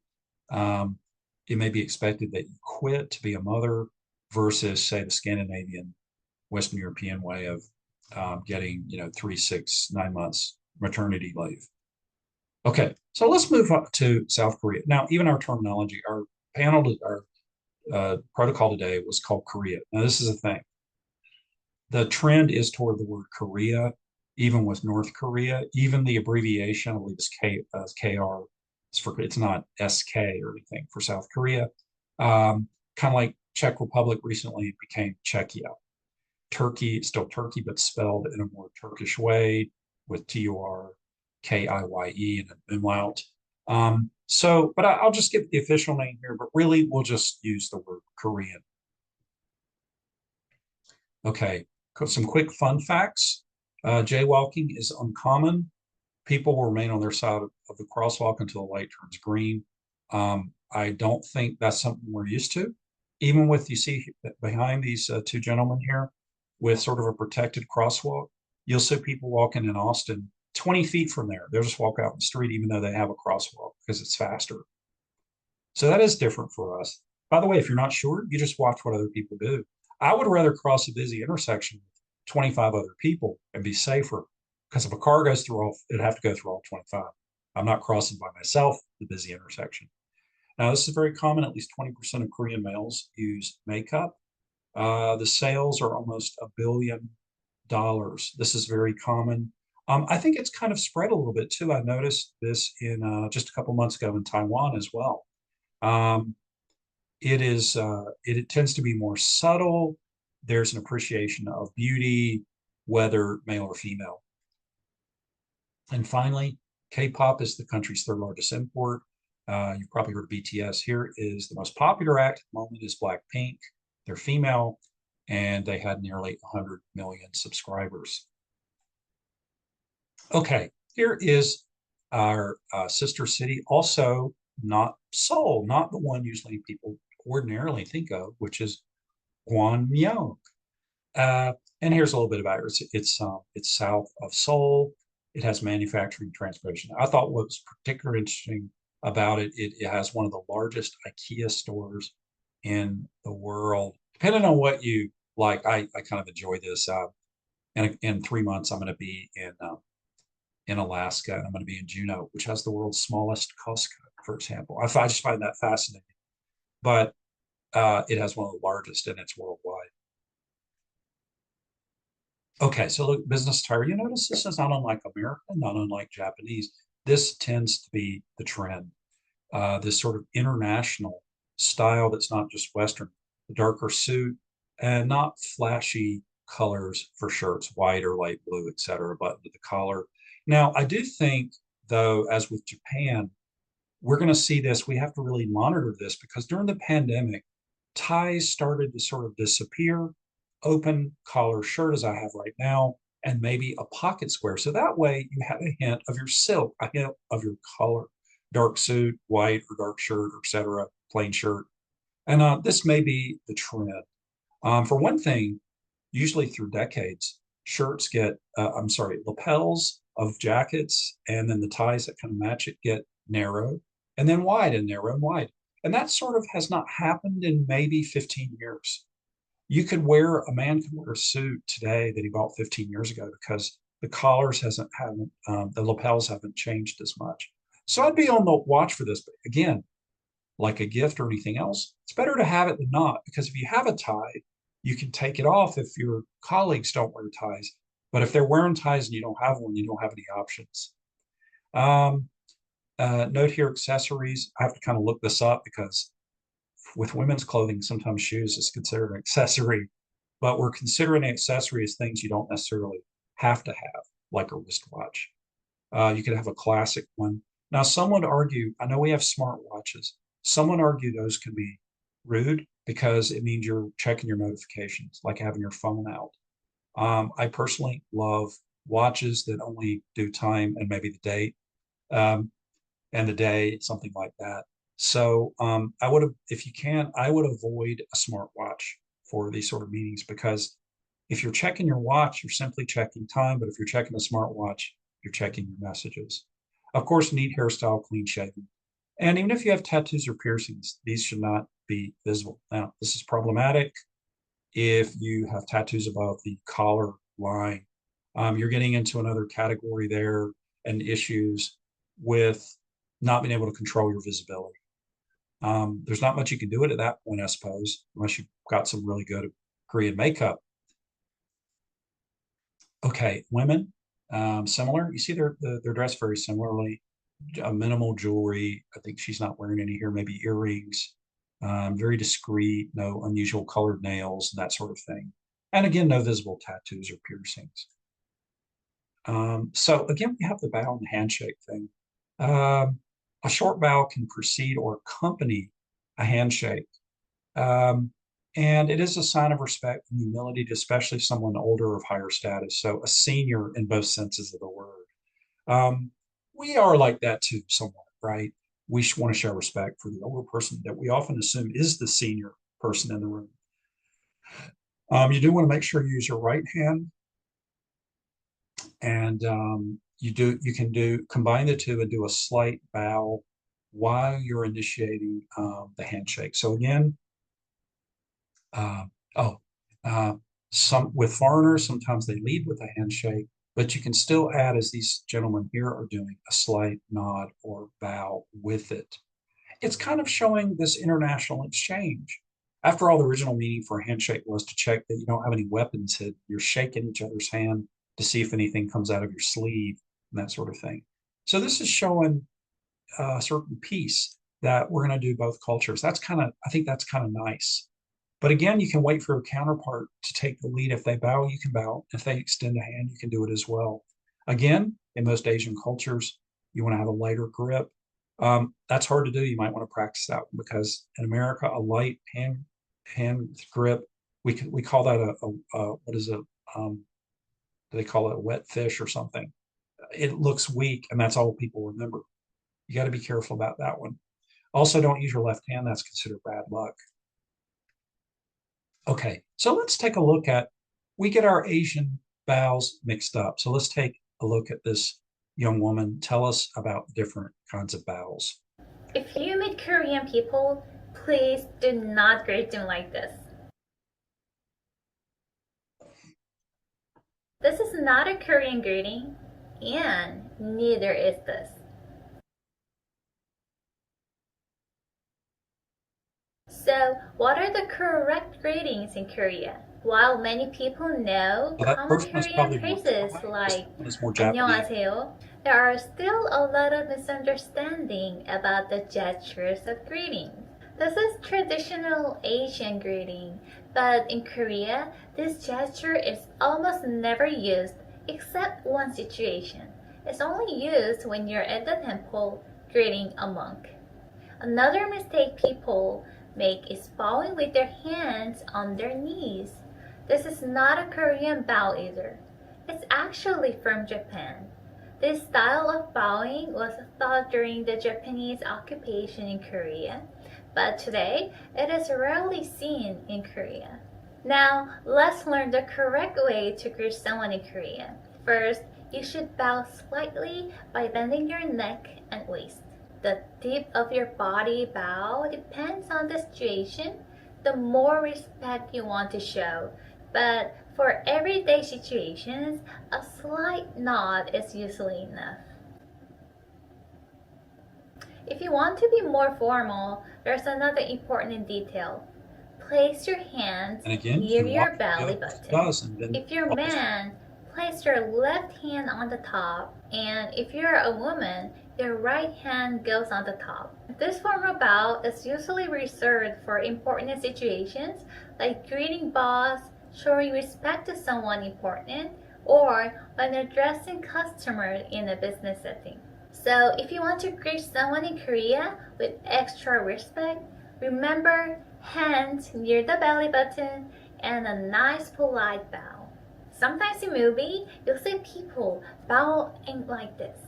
it may be expected that you quit to be a mother versus, say, the Scandinavian, Western European way of getting, 3, 6, 9 months maternity leave. Okay, so let's move up to South Korea. Now, even our terminology, our protocol today was called Korea. Now, this is a thing. The trend is toward the word Korea, even with North Korea. Even the abbreviation, I believe, is KR. It's not SK or anything for South Korea. Kind of like Czech Republic recently it became Czechia. Turkey, still Turkey, but spelled in a more Turkish way with TURKIYE and an umlaut. But I'll just give the official name here, but really we'll just use the word Korean. Okay, some quick fun facts. Jaywalking is uncommon. People will remain on their side of the crosswalk until the light turns green. I don't think that's something we're used to. Even with, you see behind these 2 gentlemen here with sort of a protected crosswalk, you'll see people walking in Austin 20 feet from there. They'll just walk out in the street even though they have a crosswalk because it's faster. So that is different for us. By the way, if you're not sure, you just watch what other people do. I would rather cross a busy intersection with 25 other people and be safer because if a car goes through it'd have to go through all 25. I'm not crossing by myself the busy intersection. Now, this is very common. At least 20% of Korean males use makeup. The sales are almost $1 billion. This is very common. I think it's kind of spread a little bit too. I noticed this in just a couple months ago in Taiwan as well. Um, it tends to be more subtle. There's an appreciation of beauty, whether male or female. And finally, K-pop is the country's third largest import. You've probably heard of BTS. Here is the most popular act at the moment is Blackpink. They're female, and they had nearly 100 million subscribers. Okay, here is our sister city, also not Seoul, not the one usually people ordinarily think of, which is Gwanmyeong. And here's a little bit about it. It's south of Seoul. It has manufacturing transportation. I thought what was particularly interesting about it, it has one of the largest IKEA stores in the world. Depending on what you like, I kind of enjoy this. And in 3 months, I'm going to be in Alaska, and I'm going to be in Juneau, which has the world's smallest Costco, for example. I just find that fascinating. But it has one of the largest, and it's worldwide. Okay, so look, business attire. You notice this is not unlike American, not unlike Japanese. This tends to be the trend. This sort of international style that's not just Western. The darker suit and not flashy colors for shirts, white or light blue, etc., button to the collar. Now, I do think, though, as with Japan, we're going to see this. We have to really monitor this because during the pandemic, ties started to sort of disappear. Open collar shirt, as I have right now, and maybe a pocket square. So that way you have a hint of your silk, a hint of your color, dark suit, white or dark shirt, etc., plain shirt. And this may be the trend. For one thing, usually through decades, shirts get, lapels of jackets and then the ties that kind of match it get narrow and then wide and narrow and wide. And that sort of has not happened in maybe 15 years. A man can wear a suit today that he bought 15 years ago because the collars the lapels haven't changed as much. So I'd be on the watch for this. But again, like a gift or anything else, it's better to have it than not, because if you have a tie, you can take it off if your colleagues don't wear ties. But if they're wearing ties and you don't have one, you don't have any options. Note here, accessories. I have to kind of look this up because with women's clothing, sometimes shoes is considered an accessory, but we're considering an accessory as things you don't necessarily have to have, like a wristwatch. You could have a classic one. Now, some would argue, I know we have smartwatches. Some would argue those can be rude because it means you're checking your notifications, like having your phone out. I personally love watches that only do time and maybe the date and the day, something like that. So if you can, I would avoid a smartwatch for these sort of meetings, because if you're checking your watch, you're simply checking time. But if you're checking a smartwatch, you're checking your messages. Of course, neat hairstyle, clean shaven. And even if you have tattoos or piercings, these should not be visible. Now, this is problematic if you have tattoos above the collar line. You're getting into another category there and issues with not being able to control your visibility. There's not much you can do at that point, I suppose, unless you've got some really good Korean makeup. Okay, women, similar. You see they're dressed very similarly. Minimal jewelry. I think she's not wearing any here. Maybe earrings. Very discreet. No unusual colored nails and that sort of thing. And again, no visible tattoos or piercings. So again, we have the bow and handshake thing. A short bow can precede or accompany a handshake. And it is a sign of respect and humility to especially someone older or of higher status. So a senior in both senses of the word. We are like that too, somewhat, right? We want to show respect for the older person that we often assume is the senior person in the room. You do want to make sure you use your right hand, and you can combine the two and do a slight bow while you're initiating the handshake. So again, with foreigners, sometimes they lead with a handshake, but you can still add, as these gentlemen here are doing, a slight nod or bow with it. It's kind of showing this international exchange. After all, the original meaning for a handshake was to check that you don't have any weapons hidden. You're shaking each other's hand to see if anything comes out of your sleeve and that sort of thing. So this is showing a certain piece that we're going to do both cultures. That's kind of, I think that's kind of nice. But again, you can wait for a counterpart to take the lead. If they bow, you can bow. If they extend a hand, you can do it as well. Again, in most Asian cultures, you want to have a lighter grip. That's hard to do. You might want to practice that one because in America, a light hand grip, we call that what is it? They call it a wet fish or something. It looks weak, and that's all people remember. You got to be careful about that one. Also, don't use your left hand. That's considered bad luck. Okay, so let's take a look at, we get our Asian bows mixed up. So let's take a look at this young woman. Tell us about different kinds of bows. If you meet Korean people, please do not greet them like this. This is not a Korean greeting, and neither is this. So, what are the correct greetings in Korea? While many people know common Korean phrases like 안녕하세요, there are still a lot of misunderstanding about the gestures of greeting. This is traditional Asian greeting, but in Korea, this gesture is almost never used except one situation. It's only used when you're at the temple greeting a monk. Another mistake people make is bowing with their hands on their knees. This is not a Korean bow either. It's actually from Japan. This style of bowing was thought during the Japanese occupation in Korea, but today it is rarely seen in Korea. Now, let's learn the correct way to greet someone in Korea. First, you should bow slightly by bending your neck and waist. The tip of your body bow depends on the situation, the more respect you want to show. But for everyday situations, a slight nod is usually enough. If you want to be more formal, there's another important detail. Place your hands near your belly button. If you're a man, place your left hand on the top, and if you're a woman, your right hand goes on the top. This formal bow is usually reserved for important situations like greeting boss, showing respect to someone important, or when addressing customers in a business setting. So if you want to greet someone in Korea with extra respect, remember hands near the belly button and a nice polite bow. Sometimes in movies, you'll see people bowing like this.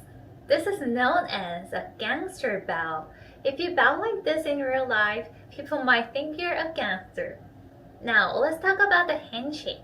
This is known as a gangster bow. If you bow like this in real life, people might think you're a gangster. Now, let's talk about the handshake.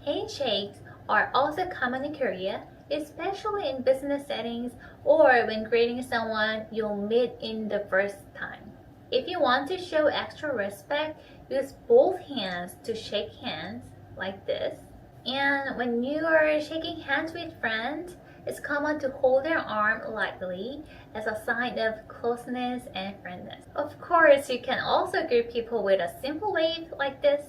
Handshakes are also common in Korea, especially in business settings or when greeting someone you'll meet in the first time. If you want to show extra respect, use both hands to shake hands like this. And when you are shaking hands with friends, it's common to hold their arm lightly as a sign of closeness and friendliness. Of course, you can also greet people with a simple wave like this,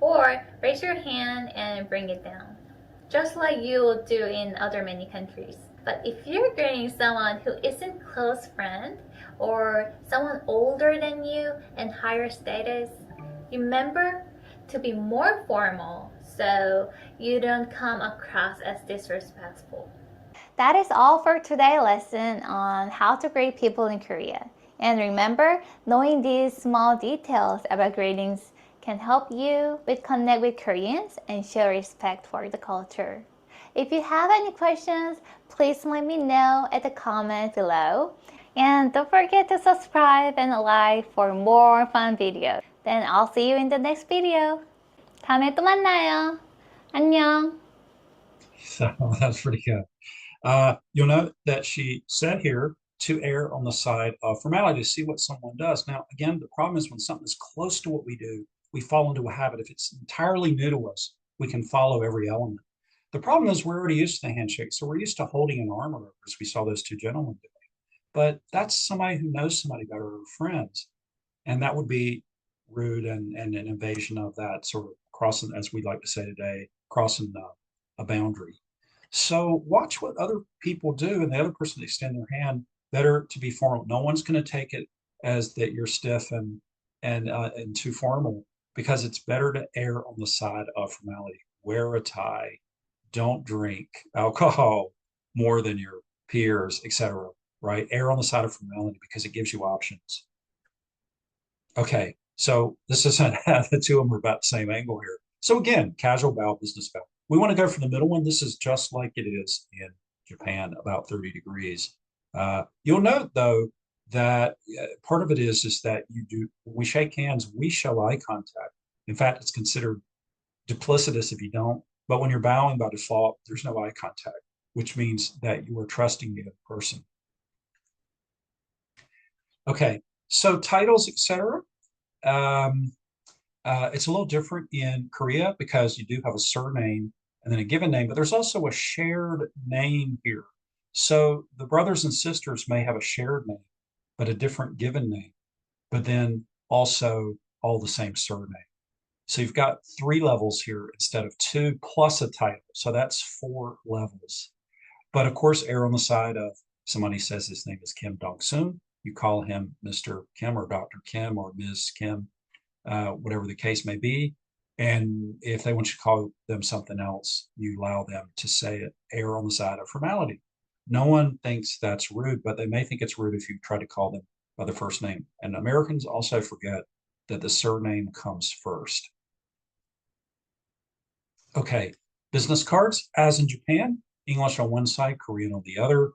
or raise your hand and bring it down, just like you will do in other many countries. But if you're greeting someone who isn't close friend or someone older than you and higher status, remember to be more formal so you don't come across as disrespectful. That is all for today's lesson on how to greet people in Korea. And remember, knowing these small details about greetings can help you connect with Koreans and show respect for the culture. If you have any questions, please let me know at the comment below. And don't forget to subscribe and like for more fun videos. Then I'll see you in the next video. 다음에 또 만나요. 안녕. So that's pretty good. You'll note that she said here to err on the side of formality, to see what someone does. Now, again, the problem is when something is close to what we do, we fall into a habit. If it's entirely new to us, we can follow every element. The problem is we're already used to the handshake, so we're used to holding an arm around, as we saw those two gentlemen doing. But that's somebody who knows somebody better, or friends, and that would be rude and an invasion of that sort of crossing, as we like to say today, crossing a boundary. So watch what other people do, and the other person extend their hand. Better to be formal. No one's going to take it as that you're stiff and too formal, because it's better to err on the side of formality. Wear a tie. Don't drink alcohol more than your peers, etc. Right? Err on the side of formality because it gives you options. Okay, so this isn't the two of them are about the same angle here. So again, casual bow, business bow. We want to go for the middle one. This is just like it is in Japan, about 30 degrees. You'll note though that part of it is that when we shake hands, we show eye contact. In fact, it's considered duplicitous if you don't. But when you're bowing by default, there's no eye contact, which means that you are trusting the other person. Okay, so titles, etc. It's a little different in Korea because you do have a surname and then a given name, but there's also a shared name here. So the brothers and sisters may have a shared name, but a different given name, but then also all the same surname. So you've got 3 levels here instead of 2 plus a title. So that's 4 levels. But of course, err on the side of somebody says his name is Kim Dong-soon. You call him Mr. Kim or Dr. Kim or Ms. Kim, whatever the case may be. And if they want you to call them something else, you allow them to say it, err on the side of formality. No one thinks that's rude, but they may think it's rude if you try to call them by the first name. And Americans also forget that the surname comes first. Okay, business cards, as in Japan, English on one side, Korean on the other.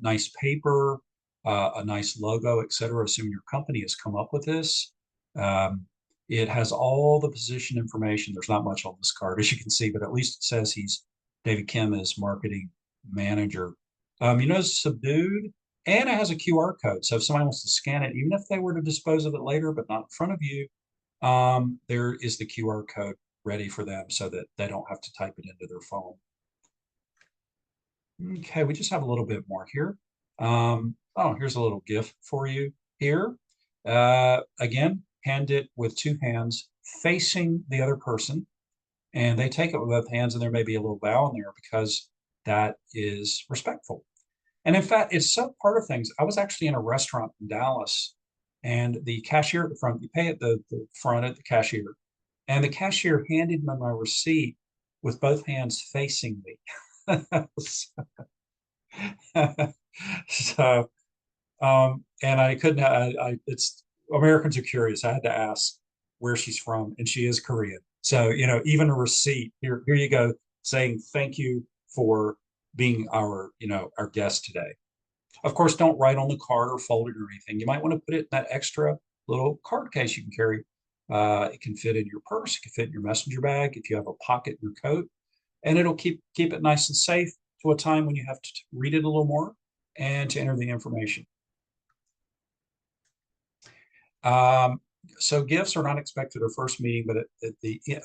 Nice paper, a nice logo, etc. Assuming your company has come up with this. It has all the position information. There's not much on this card, as you can see, but at least it says David Kim is marketing manager. You notice subdued, and it has a QR code. So if somebody wants to scan it, even if they were to dispose of it later, but not in front of you, there is the QR code ready for them so that they don't have to type it into their phone. Okay, we just have a little bit more here. Oh, here's a little GIF for you here. Again, hand it with 2 hands facing the other person, and they take it with both hands, and there may be a little bow in there because that is respectful. And in fact, it's so part of things. I was actually in a restaurant in Dallas, and the cashier at the front, you pay at the front at the cashier, and the cashier handed me my receipt with both hands facing me. So, and I couldn't, it's, Americans are curious. I had to ask where she's from, and she is Korean. So, even a receipt, here you go, saying thank you for being our guest today. Of course, don't write on the card or fold it or anything. You might want to put it in that extra little card case you can carry. It can fit in your purse, it can fit in your messenger bag if you have a pocket in your coat, and it'll keep it nice and safe to a time when you have to read it a little more and to enter the information. So gifts are not expected at first meeting, but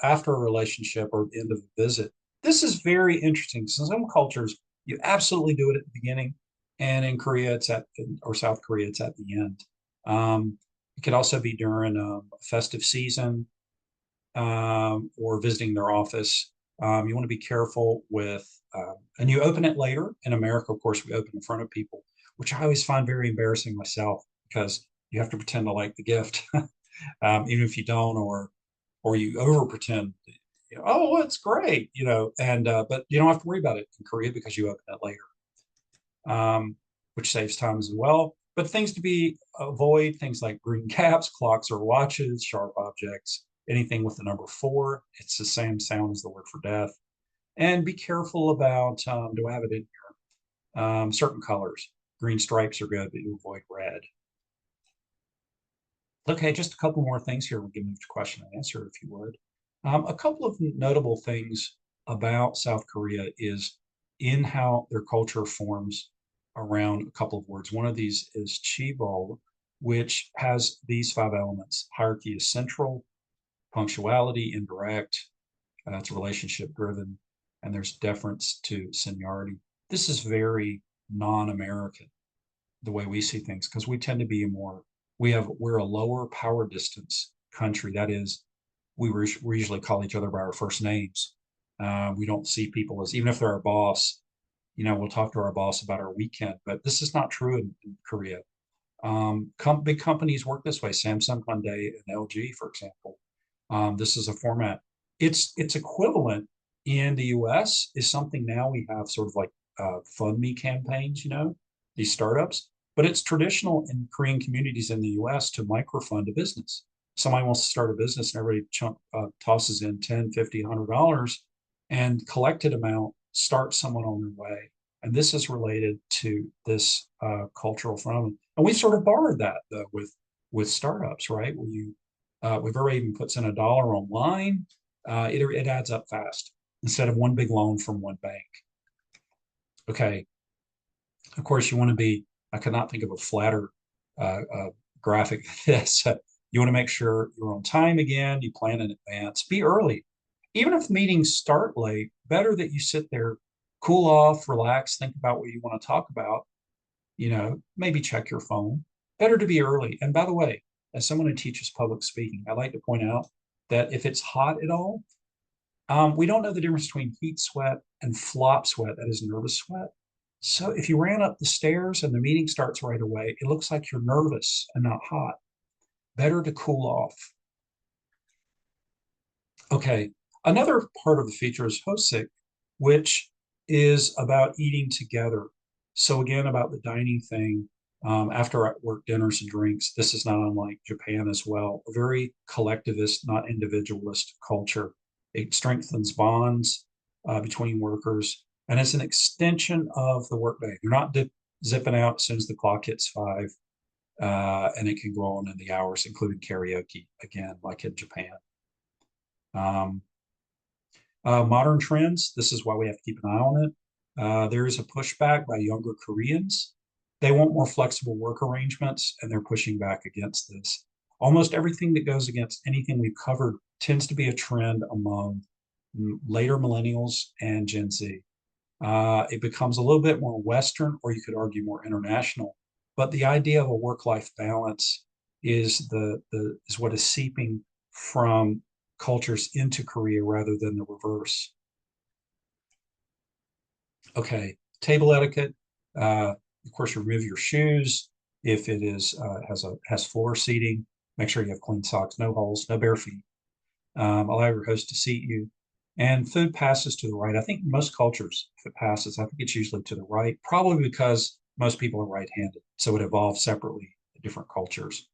after a relationship or the end of the visit. This is very interesting. So some cultures, you absolutely do it at the beginning, and in Korea, or South Korea, it's at the end. It could also be during a festive season or visiting their office. You want to be careful with, and you open it later. In America, of course, we open in front of people, which I always find very embarrassing myself because you have to pretend to like the gift, even if you don't, or you over pretend. Oh, it's great, and but you don't have to worry about it in Korea because you open it later, which saves time as well. But things to avoid, things like green caps, clocks or watches, sharp objects, anything with the number 4. It's the same sound as the word for death. And be careful about, do I have it in here? Certain colors. Green stripes are good, but you avoid red. Okay, just a couple more things here. We can move to question and answer if you would. A couple of notable things about South Korea is in how their culture forms around a couple of words. One of these is chibo, which has these 5 elements. Hierarchy is central, punctuality, indirect, it's relationship driven, and there's deference to seniority. This is very non-American, the way we see things, because we tend to be we're a lower power distance country. That is, we usually call each other by our first names. We don't see people as, even if they're our boss, we'll talk to our boss about our weekend, but this is not true in Korea. Big companies work this way, Samsung, Hyundai, and LG, for example. This is a format. It's equivalent in the US is something now we have sort of like fund me campaigns, these startups, but it's traditional in Korean communities in the US to microfund a business. Somebody wants to start a business and everybody tosses in $10, $50, $100, and collected amount starts someone on their way. And this is related to this cultural phenomenon. And we sort of borrowed that though with startups, right? Where if everybody even puts in $1 online, it adds up fast instead of one big loan from one bank. Okay. Of course, you want to be, I could not think of a flatter graphic than this. You want to make sure you're on time again, you plan in advance, be early. Even if meetings start late, better that you sit there, cool off, relax, think about what you want to talk about, maybe check your phone. Better to be early. And by the way, as someone who teaches public speaking, I like to point out that if it's hot at all, we don't know the difference between heat sweat and flop sweat, that is nervous sweat. So if you ran up the stairs and the meeting starts right away, it looks like you're nervous and not hot. Better to cool off. Okay, another part of the feature is Hosik, which is about eating together. So again, about the dining thing, after work dinners and drinks, this is not unlike Japan as well. A very collectivist, not individualist culture. It strengthens bonds between workers, and it's an extension of the workday. You're not zipping out as soon as the clock hits 5, and it can go on in the hours, including karaoke, again, like in Japan. Modern trends, this is why we have to keep an eye on it. There is a pushback by younger Koreans. They want more flexible work arrangements, and they're pushing back against this. Almost everything that goes against anything we've covered tends to be a trend among later millennials and Gen Z. It becomes a little bit more Western, or you could argue more international. But the idea of a work-life balance is what is seeping from cultures into Korea rather than the reverse. Okay, table etiquette. Of course, remove your shoes. If it has floor seating, make sure you have clean socks, no holes, no bare feet. Allow your host to seat you. And food passes to the right. I think most cultures, if it passes, I think it's usually to the right, probably because most people are right-handed. So it evolves separately in different cultures.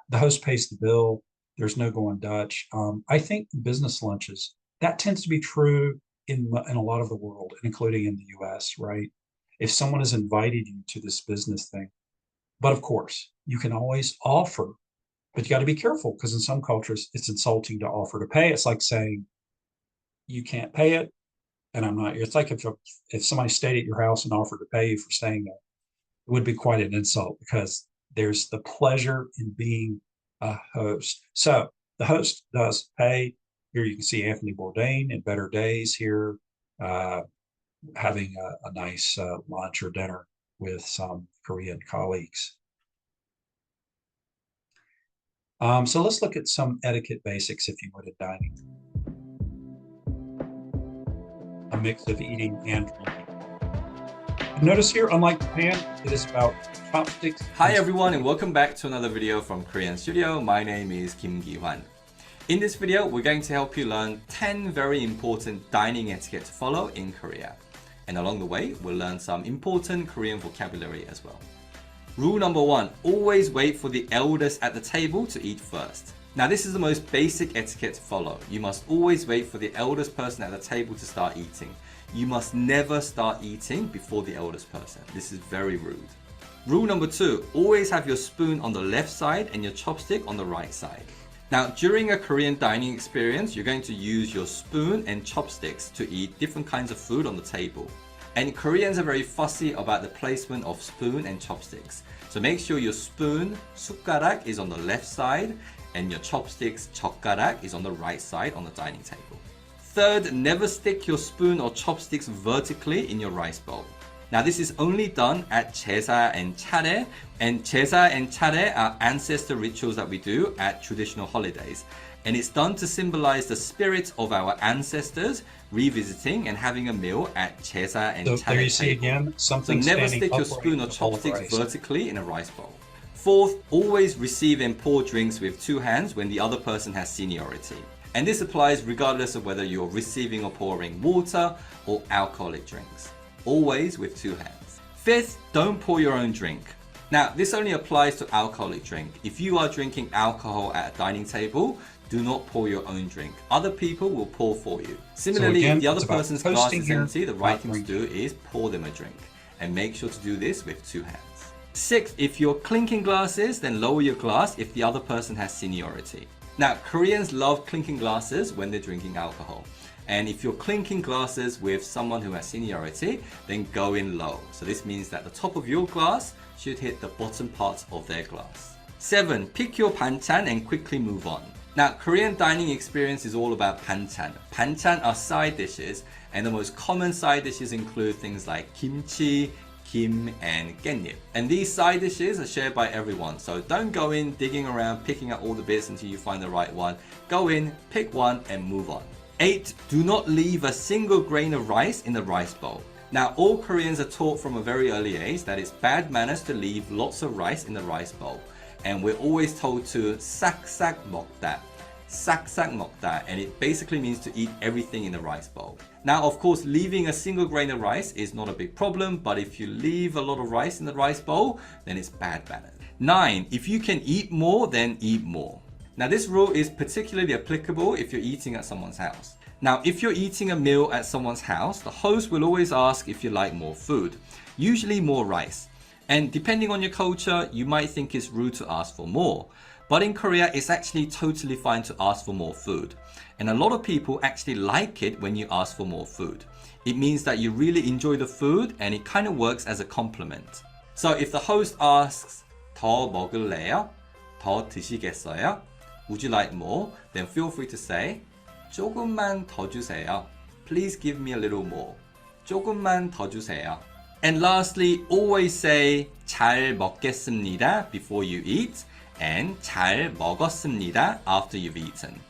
The host pays the bill. There's no going Dutch. I think business lunches, that tends to be true in a lot of the world, including in the US, right? If someone has invited you to this business thing, but of course, you can always offer, but you got to be careful because in some cultures, it's insulting to offer to pay. It's like saying, you can't pay it, and I'm not. It's like if somebody stayed at your house and offered to pay you for staying there, it would be quite an insult because there's the pleasure in being a host. So the host does pay. Here you can see Anthony Bourdain in Better Days here, having a nice lunch or dinner with some Korean colleagues. So let's look at some etiquette basics, if you would, at dining. A mix of eating and drinking. Notice here, unlike Japan, it is about chopsticks. Hi everyone, and welcome back to another video from Korean Studio. My name is Kim Gi-hwan. In this video, we're going to help you learn 10 very important dining etiquette to follow in Korea. And along the way, we'll learn some important Korean vocabulary as well. Rule number 1, always wait for the eldest at the table to eat first. Now this is the most basic etiquette to follow. You must always wait for the eldest person at the table to start eating. You must never start eating before the eldest person. This is very rude. Rule number 2, always have your spoon on the left side and your chopstick on the right side. Now during a Korean dining experience, you're going to use your spoon and chopsticks to eat different kinds of food on the table. And Koreans are very fussy about the placement of spoon and chopsticks. So make sure your spoon, 숟가락, is on the left side and your chopsticks, 젓가락, is on the right side on the dining table. Third, never stick your spoon or chopsticks vertically in your rice bowl. Now this is only done at 제사 and 차례, and 제사 and 차례 are ancestor rituals that we do at traditional holidays. And it's done to symbolize the spirit of our ancestors revisiting and having a meal at 제사 and So 차례 there you see table. again, So something never standing stick your upright spoon in or a bowl of chopsticks rice. vertically in a rice bowl. Fourth, always receive and pour drinks with two hands when the other person has seniority. And this applies regardless of whether you're receiving or pouring water or alcoholic drinks. Always with two hands. Fifth, don't pour your own drink. Now, this only applies to alcoholic drink. If you are drinking alcohol at a dining table, do not pour your own drink. Other people will pour for you. Similarly, again, if the other it's about person's glass toasting is here, empty, the right not thing to drinking. do is pour them a drink. And make sure to do this with two hands. Sixth, if you're clinking glasses, then lower your glass if the other person has seniority. Now, Koreans love clinking glasses when they're drinking alcohol. And if you're clinking glasses with someone who has seniority, then go in low. So this means that the top of your glass should hit the bottom part of their glass. 7. Pick your banchan and quickly move on. Now, Korean dining experience is all about banchan. Banchan are side dishes, and the most common side dishes include things like kimchi, kim, and 깻잎. And these side dishes are shared by everyone, so don't go in digging around, picking out all the bits until you find the right one. Go in, pick one, and move on. 8. Do not leave a single grain of rice in the rice bowl. Now, all Koreans are taught from a very early age that it's bad manners to leave lots of rice in the rice bowl. And we're always told to 싹싹 먹다. 싹싹 먹다, and it basically means to eat everything in the rice bowl. Now, of course, leaving a single grain of rice is not a big problem, but if you leave a lot of rice in the rice bowl, then it's bad manners. 9. If you can eat more, then eat more. Now, this rule is particularly applicable if you're eating at someone's house. Now, if you're eating a meal at someone's house, the host will always ask if you like more food, usually more rice. And depending on your culture, you might think it's rude to ask for more. But in Korea, it's actually totally fine to ask for more food. And a lot of people actually like it when you ask for more food. It means that you really enjoy the food and it kind of works as a compliment. So if the host asks, 더 먹을래요? 더 드시겠어요? Would you like more? Then feel free to say, 조금만 더 주세요. Please give me a little more. 조금만 더 주세요. And lastly, always say 잘 먹겠습니다 before you eat and 잘 먹었습니다 after you've eaten.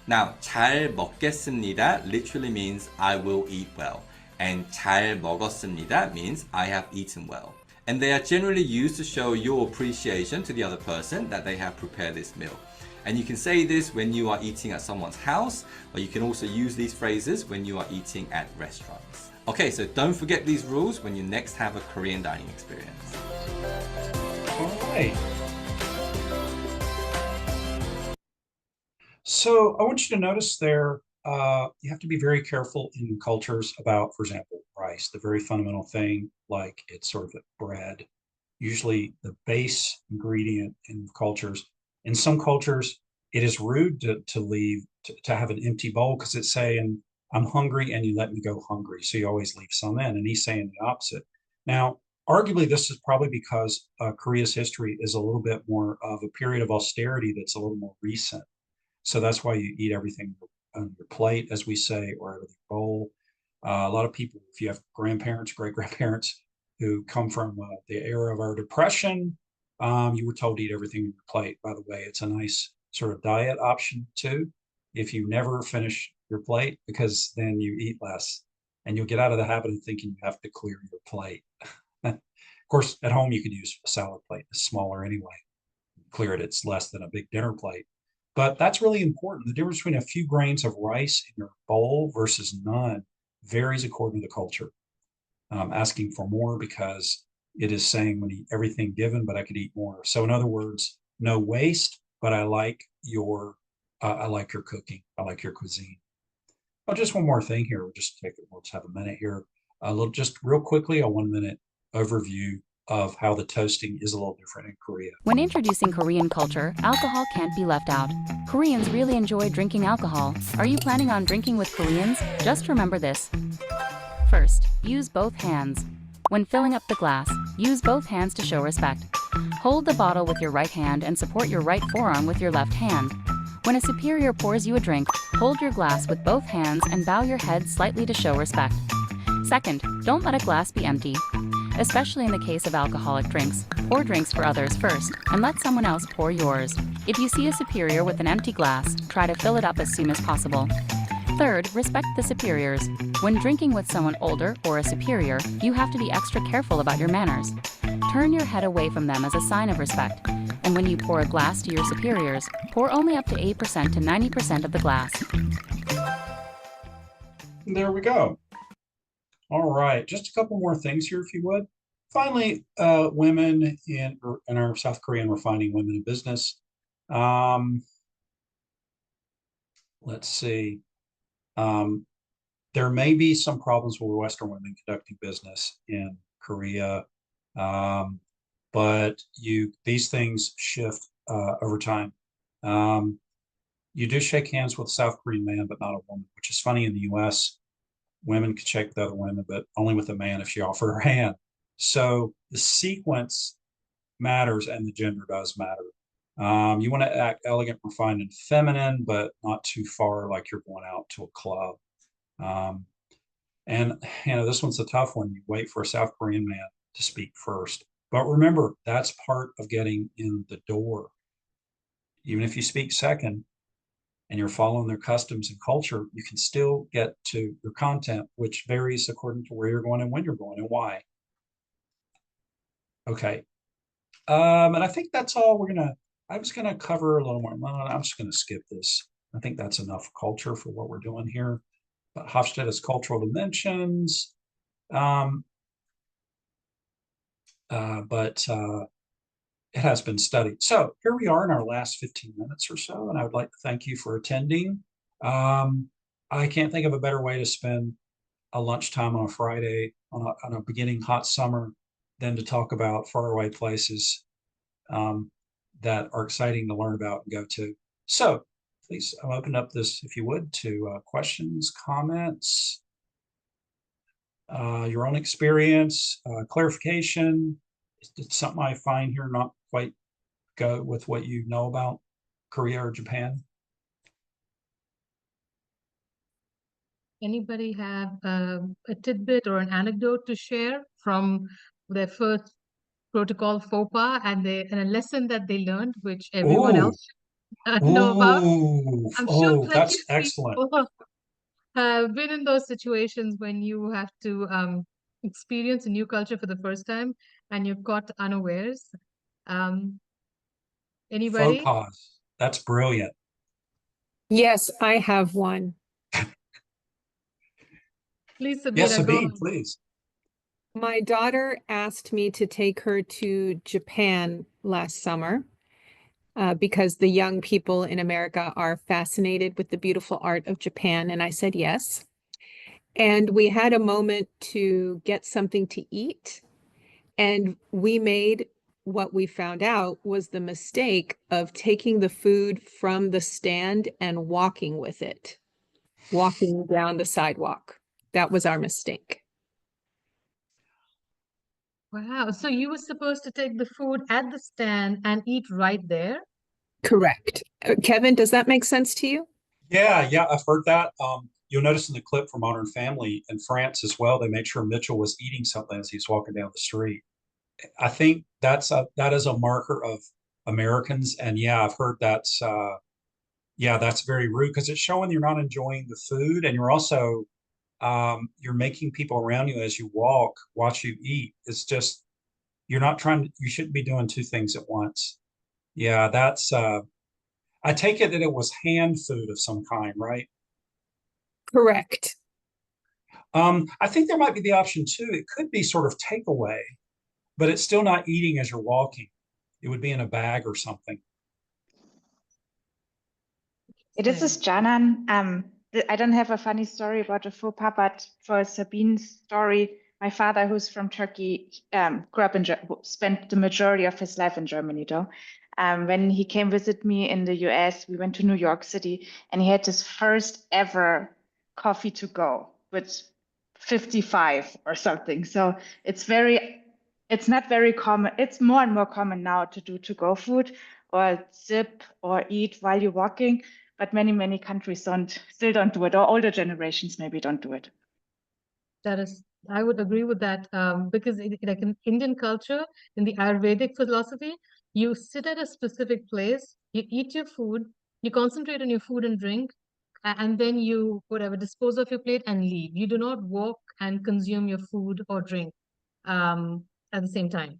Now, 잘 먹겠습니다 literally means I will eat well, and 잘 먹었습니다 means I have eaten well. And they are generally used to show your appreciation to the other person that they have prepared this meal. And you can say this when you are eating at someone's house, or you can also use these phrases when you are eating at restaurants. Okay, so don't forget these rules when you next have a Korean dining experience. All right. So I want you to notice there, you have to be very careful in cultures about, for example, rice, the very fundamental thing, like it's sort of bread, usually the base ingredient in cultures. In some cultures, it is rude to leave, to have an empty bowl because it's saying, I'm hungry and you let me go hungry. So you always leave some in, and he's saying the opposite. Now, arguably, this is probably because Korea's history is a little bit more of a period of austerity that's a little more recent. So that's why you eat everything on your plate, as we say, or out of the bowl. A lot of people, if you have grandparents, great-grandparents who come from the era of our Depression, you were told to eat everything on your plate. By the way, it's a nice sort of diet option too, if you never finish your plate, because then you eat less and you'll get out of the habit of thinking you have to clear your plate. Of course, at home, you could use a salad plate. It's smaller anyway. Clear it, it's less than a big dinner plate. But that's really important. The difference between a few grains of rice in your bowl versus none varies according to the culture. Asking for more because it is saying when eat everything given, but I could eat more. So in other words, no waste, but I like your cooking. I like your cuisine. Oh, just one more thing here. We'll just have a minute here. Just real quickly, a 1 minute overview of how the toasting is a little different in Korea. When introducing Korean culture, alcohol can't be left out. Koreans really enjoy drinking alcohol. Are you planning on drinking with Koreans? Just remember this. First, use both hands. When filling up the glass, use both hands to show respect. Hold the bottle with your right hand and support your right forearm with your left hand. When a superior pours you a drink, hold your glass with both hands and bow your head slightly to show respect. Second, don't let a glass be empty. Especially in the case of alcoholic drinks, pour drinks for others first and let someone else pour yours. If you see a superior with an empty glass, try to fill it up as soon as possible. Third, respect the superiors. When drinking with someone older or a superior, you have to be extra careful about your manners. Turn your head away from them as a sign of respect. And when you pour a glass to your superiors, pour only up to 8% to 90% of the glass. There we go. All right, just a couple more things here, if you would. Finally, women in our South Korean refining women in business. Let's see. There may be some problems with Western women conducting business in Korea, but these things shift over time. You do shake hands with a South Korean man, but not a woman, which is funny. In the U.S., women can shake with other women, but only with a man if she offered her hand. So the sequence matters, and the gender does matter. You want to act elegant, refined, and feminine, but not too far like you're going out to a club. And this one's a tough one. You wait for a South Korean man to speak first. But remember, that's part of getting in the door. Even if you speak second and you're following their customs and culture, you can still get to your content, which varies according to where you're going and when you're going and why. Okay. And I think that's all I was gonna cover a little more. No, I'm just gonna skip this. I think that's enough culture for what we're doing here. But Hofstede's cultural dimensions. It has been studied. So here we are in our last 15 minutes or so, and I would like to thank you for attending. I can't think of a better way to spend a lunchtime on a Friday on a beginning hot summer than to talk about faraway places that are exciting to learn about and go to. So please open up this, if you would, to questions, comments, your own experience, clarification. It's something I find here not quite go with what you know about Korea or Japan. Anybody have a tidbit or an anecdote to share from their first protocol faux pas and a lesson that they learned, which everyone else know about? I'm sure plenty That's of excellent. people have been in those situations when you have to experience a new culture for the first time and you're caught unawares. Anybody? Faux pas. That's brilliant. Yes, I have one. Please, Sabina, yes, go Sabine, on. please. My daughter asked me to take her to Japan last summer because the young people in America are fascinated with the beautiful art of Japan. And I said yes. And we had a moment to get something to eat. And we made what we found out was the mistake of taking the food from the stand and walking with it, walking down the sidewalk. That was our mistake. Wow. So you were supposed to take the food at the stand and eat right there? Correct. Kevin, does that make sense to you? Yeah, I've heard that. You'll notice in the clip from Modern Family in France as well, they made sure Mitchell was eating something as he's walking down the street. I think that is a marker of Americans. And yeah, I've heard that's very rude because it's showing you're not enjoying the food, and you're also you're making people around you as you watch you eat. It's just you shouldn't be doing two things at once. Yeah, that's I take it that it was hand food of some kind, right? Correct. I think there might be the option too. It could be sort of takeaway, but it's still not eating as you're walking. It would be in a bag or something. This is Janan. I don't have a funny story about a faux pas, but for Sabine's story, my father, who's from Turkey, grew up spent the majority of his life in Germany, though. When he came visit me in the US, we went to New York City, and he had his first ever coffee to go with 55 or something. So it's not very common. It's more and more common now to do to-go food or sip or eat while you're walking. But many countries still don't do it, or older generations maybe don't do it. That is I would agree with that because like in Indian culture, in the Ayurvedic philosophy, you sit at a specific place, you eat your food, you concentrate on your food and drink, and then you whatever dispose of your plate and leave. You do not walk and consume your food or drink at the same time.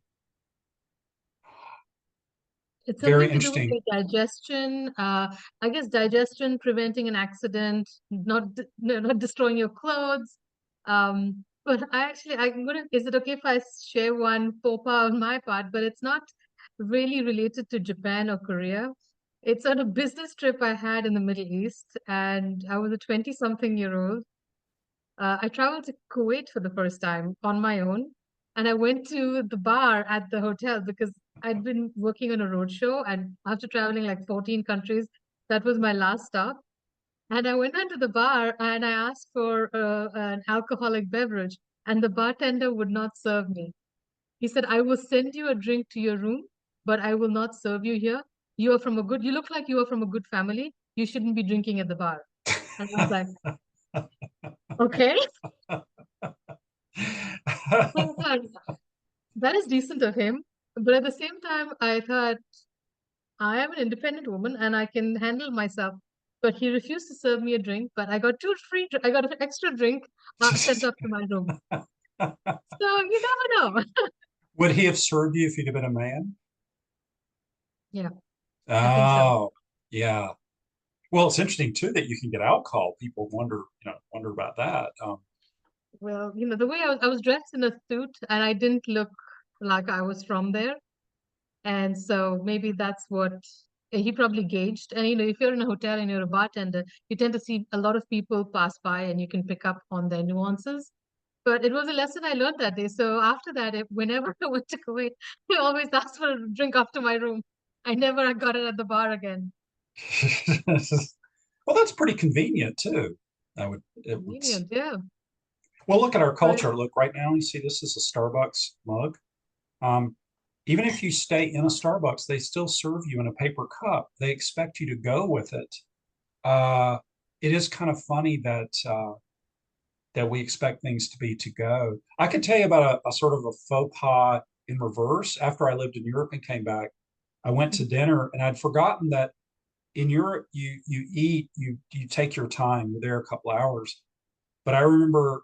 It's Very something to do with interesting. your digestion. I guess digestion, preventing an accident, not destroying your clothes. But I'm gonna. Is it okay if I share one faux pas on my part? But it's not really related to Japan or Korea. It's on a business trip I had in the Middle East, and I was a 20-something-year-old. I traveled to Kuwait for the first time on my own, and I went to the bar at the hotel because I'd been working on a road show, and after traveling like 14 countries, that was my last stop. And I went onto the bar and I asked for an alcoholic beverage, and the bartender would not serve me. He said, "I will send you a drink to your room, but I will not serve you here. You look like you are from a good family. You shouldn't be drinking at the bar." And I was like, okay. That is decent of him. But at the same time, I thought, I am an independent woman and I can handle myself. But he refused to serve me a drink, but I got an extra drink sent up to my room. So you never know. Would he have served you if you'd have been a man? Yeah, I think so. Oh, yeah. Well, it's interesting too that you can get alcohol. People wonder about that. Well, the way I was dressed in a suit and I didn't look like I was from there. And so maybe that's what he probably gauged. And if you're in a hotel and you're a bartender, you tend to see a lot of people pass by and you can pick up on their nuances. But it was a lesson I learned that day. So after that, whenever I went to Kuwait, I always asked for a drink after my room. I never got it at the bar again. Well, that's pretty convenient too. Convenient, yeah. Well, look at our culture. Look, right now, you see this is a Starbucks mug. Even if you stay in a Starbucks, they still serve you in a paper cup. They expect you to go with it. It is kind of funny that we expect things to be to go. I could tell you about a sort of a faux pas in reverse. After I lived in Europe and came back, I went to dinner and I'd forgotten that in Europe you eat, you take your time. You're there a couple hours. But I remember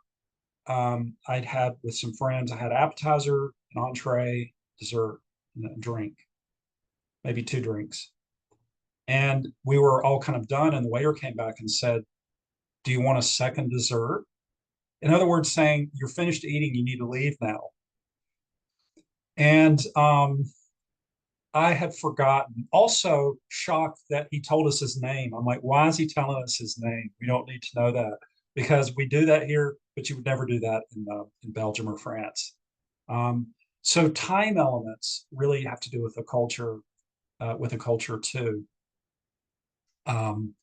I'd had with some friends, I had appetizer, an entree, dessert, and a drink, maybe 2 drinks. And we were all kind of done, and the waiter came back and said, "Do you want a second dessert?" In other words, saying, "You're finished eating, you need to leave now." And I had forgotten. Also shocked that he told us his name. I'm like, why is he telling us his name? We don't need to know that because we do that here, but you would never do that in Belgium or France. So time elements really have to do with the culture too. And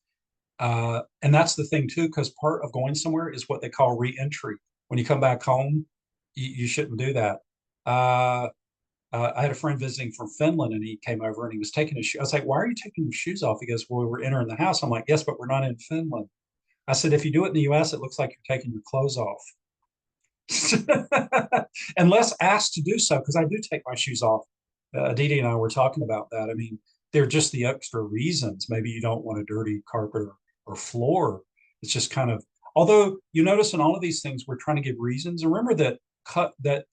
that's the thing too, because part of going somewhere is what they call re-entry. When you come back home, you shouldn't do that. I had a friend visiting from Finland and he came over and he was taking his shoes. I was like, "Why are you taking your shoes off?" He goes, "Well, we were entering the house." I'm like, "Yes, but we're not in Finland." I said, "If you do it in the US, it looks like you're taking your clothes off." Unless asked to do so, because I do take my shoes off. Aditi and I were talking about that. I mean, they're just the extra reasons. Maybe you don't want a dirty carpet or floor. It's just kind of, although you notice in all of these things, we're trying to give reasons. And remember that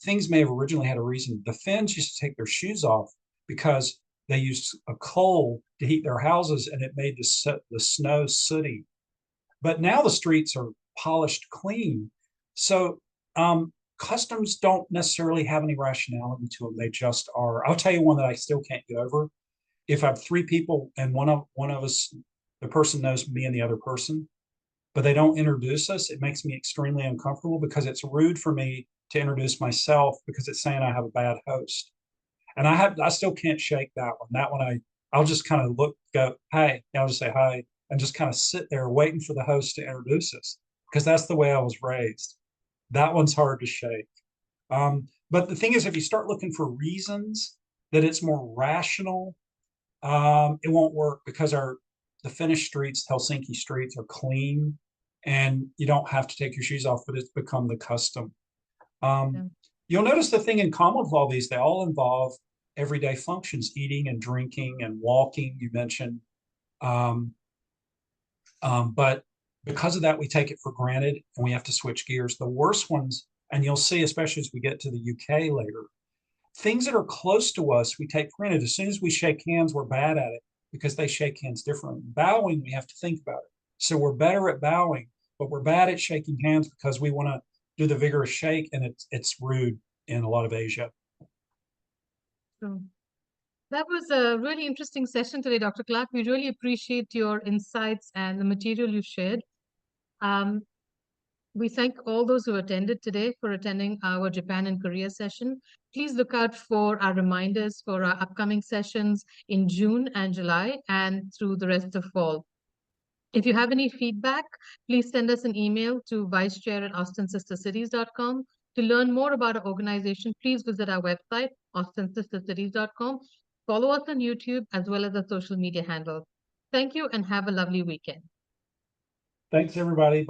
things may have originally had a reason. The Finns used to take their shoes off because they used a coal to heat their houses and it made the snow sooty. But now the streets are polished clean. So customs don't necessarily have any rationality to them. They just are. I'll tell you one that I still can't get over. If I have 3 people and one of us, the person knows me and the other person, but they don't introduce us, it makes me extremely uncomfortable because it's rude for me to introduce myself because it's saying I have a bad host. And I still can't shake that one. That one I'll just kind of go, "Hi," I'll just say hi and just kind of sit there waiting for the host to introduce us because that's the way I was raised. That one's hard to shake. But the thing is, if you start looking for reasons that it's more rational, it won't work because the Finnish streets, Helsinki streets, are clean, and you don't have to take your shoes off, but it's become the custom. You'll notice the thing in common with all these, they all involve everyday functions, eating and drinking and walking, you mentioned. But because of that, we take it for granted and we have to switch gears. The worst ones, and you'll see, especially as we get to the UK later, things that are close to us, we take for granted. As soon as we shake hands, we're bad at it because they shake hands differently. Bowing, we have to think about it. So we're better at bowing, but we're bad at shaking hands because we want to do the vigorous shake, and it's rude in a lot of Asia. That was a really interesting session today, Dr. Clark. We really appreciate your insights and the material you shared. We thank all those who attended today for attending our Japan and Korea session. Please look out for our reminders for our upcoming sessions in June and July and through the rest of fall. If you have any feedback, please send us an email to vicechair@austinsistercities.com. To learn more about our organization, please visit our website, austinsistercities.com. Follow us on YouTube as well as our social media handles. Thank you and have a lovely weekend. Thanks, everybody.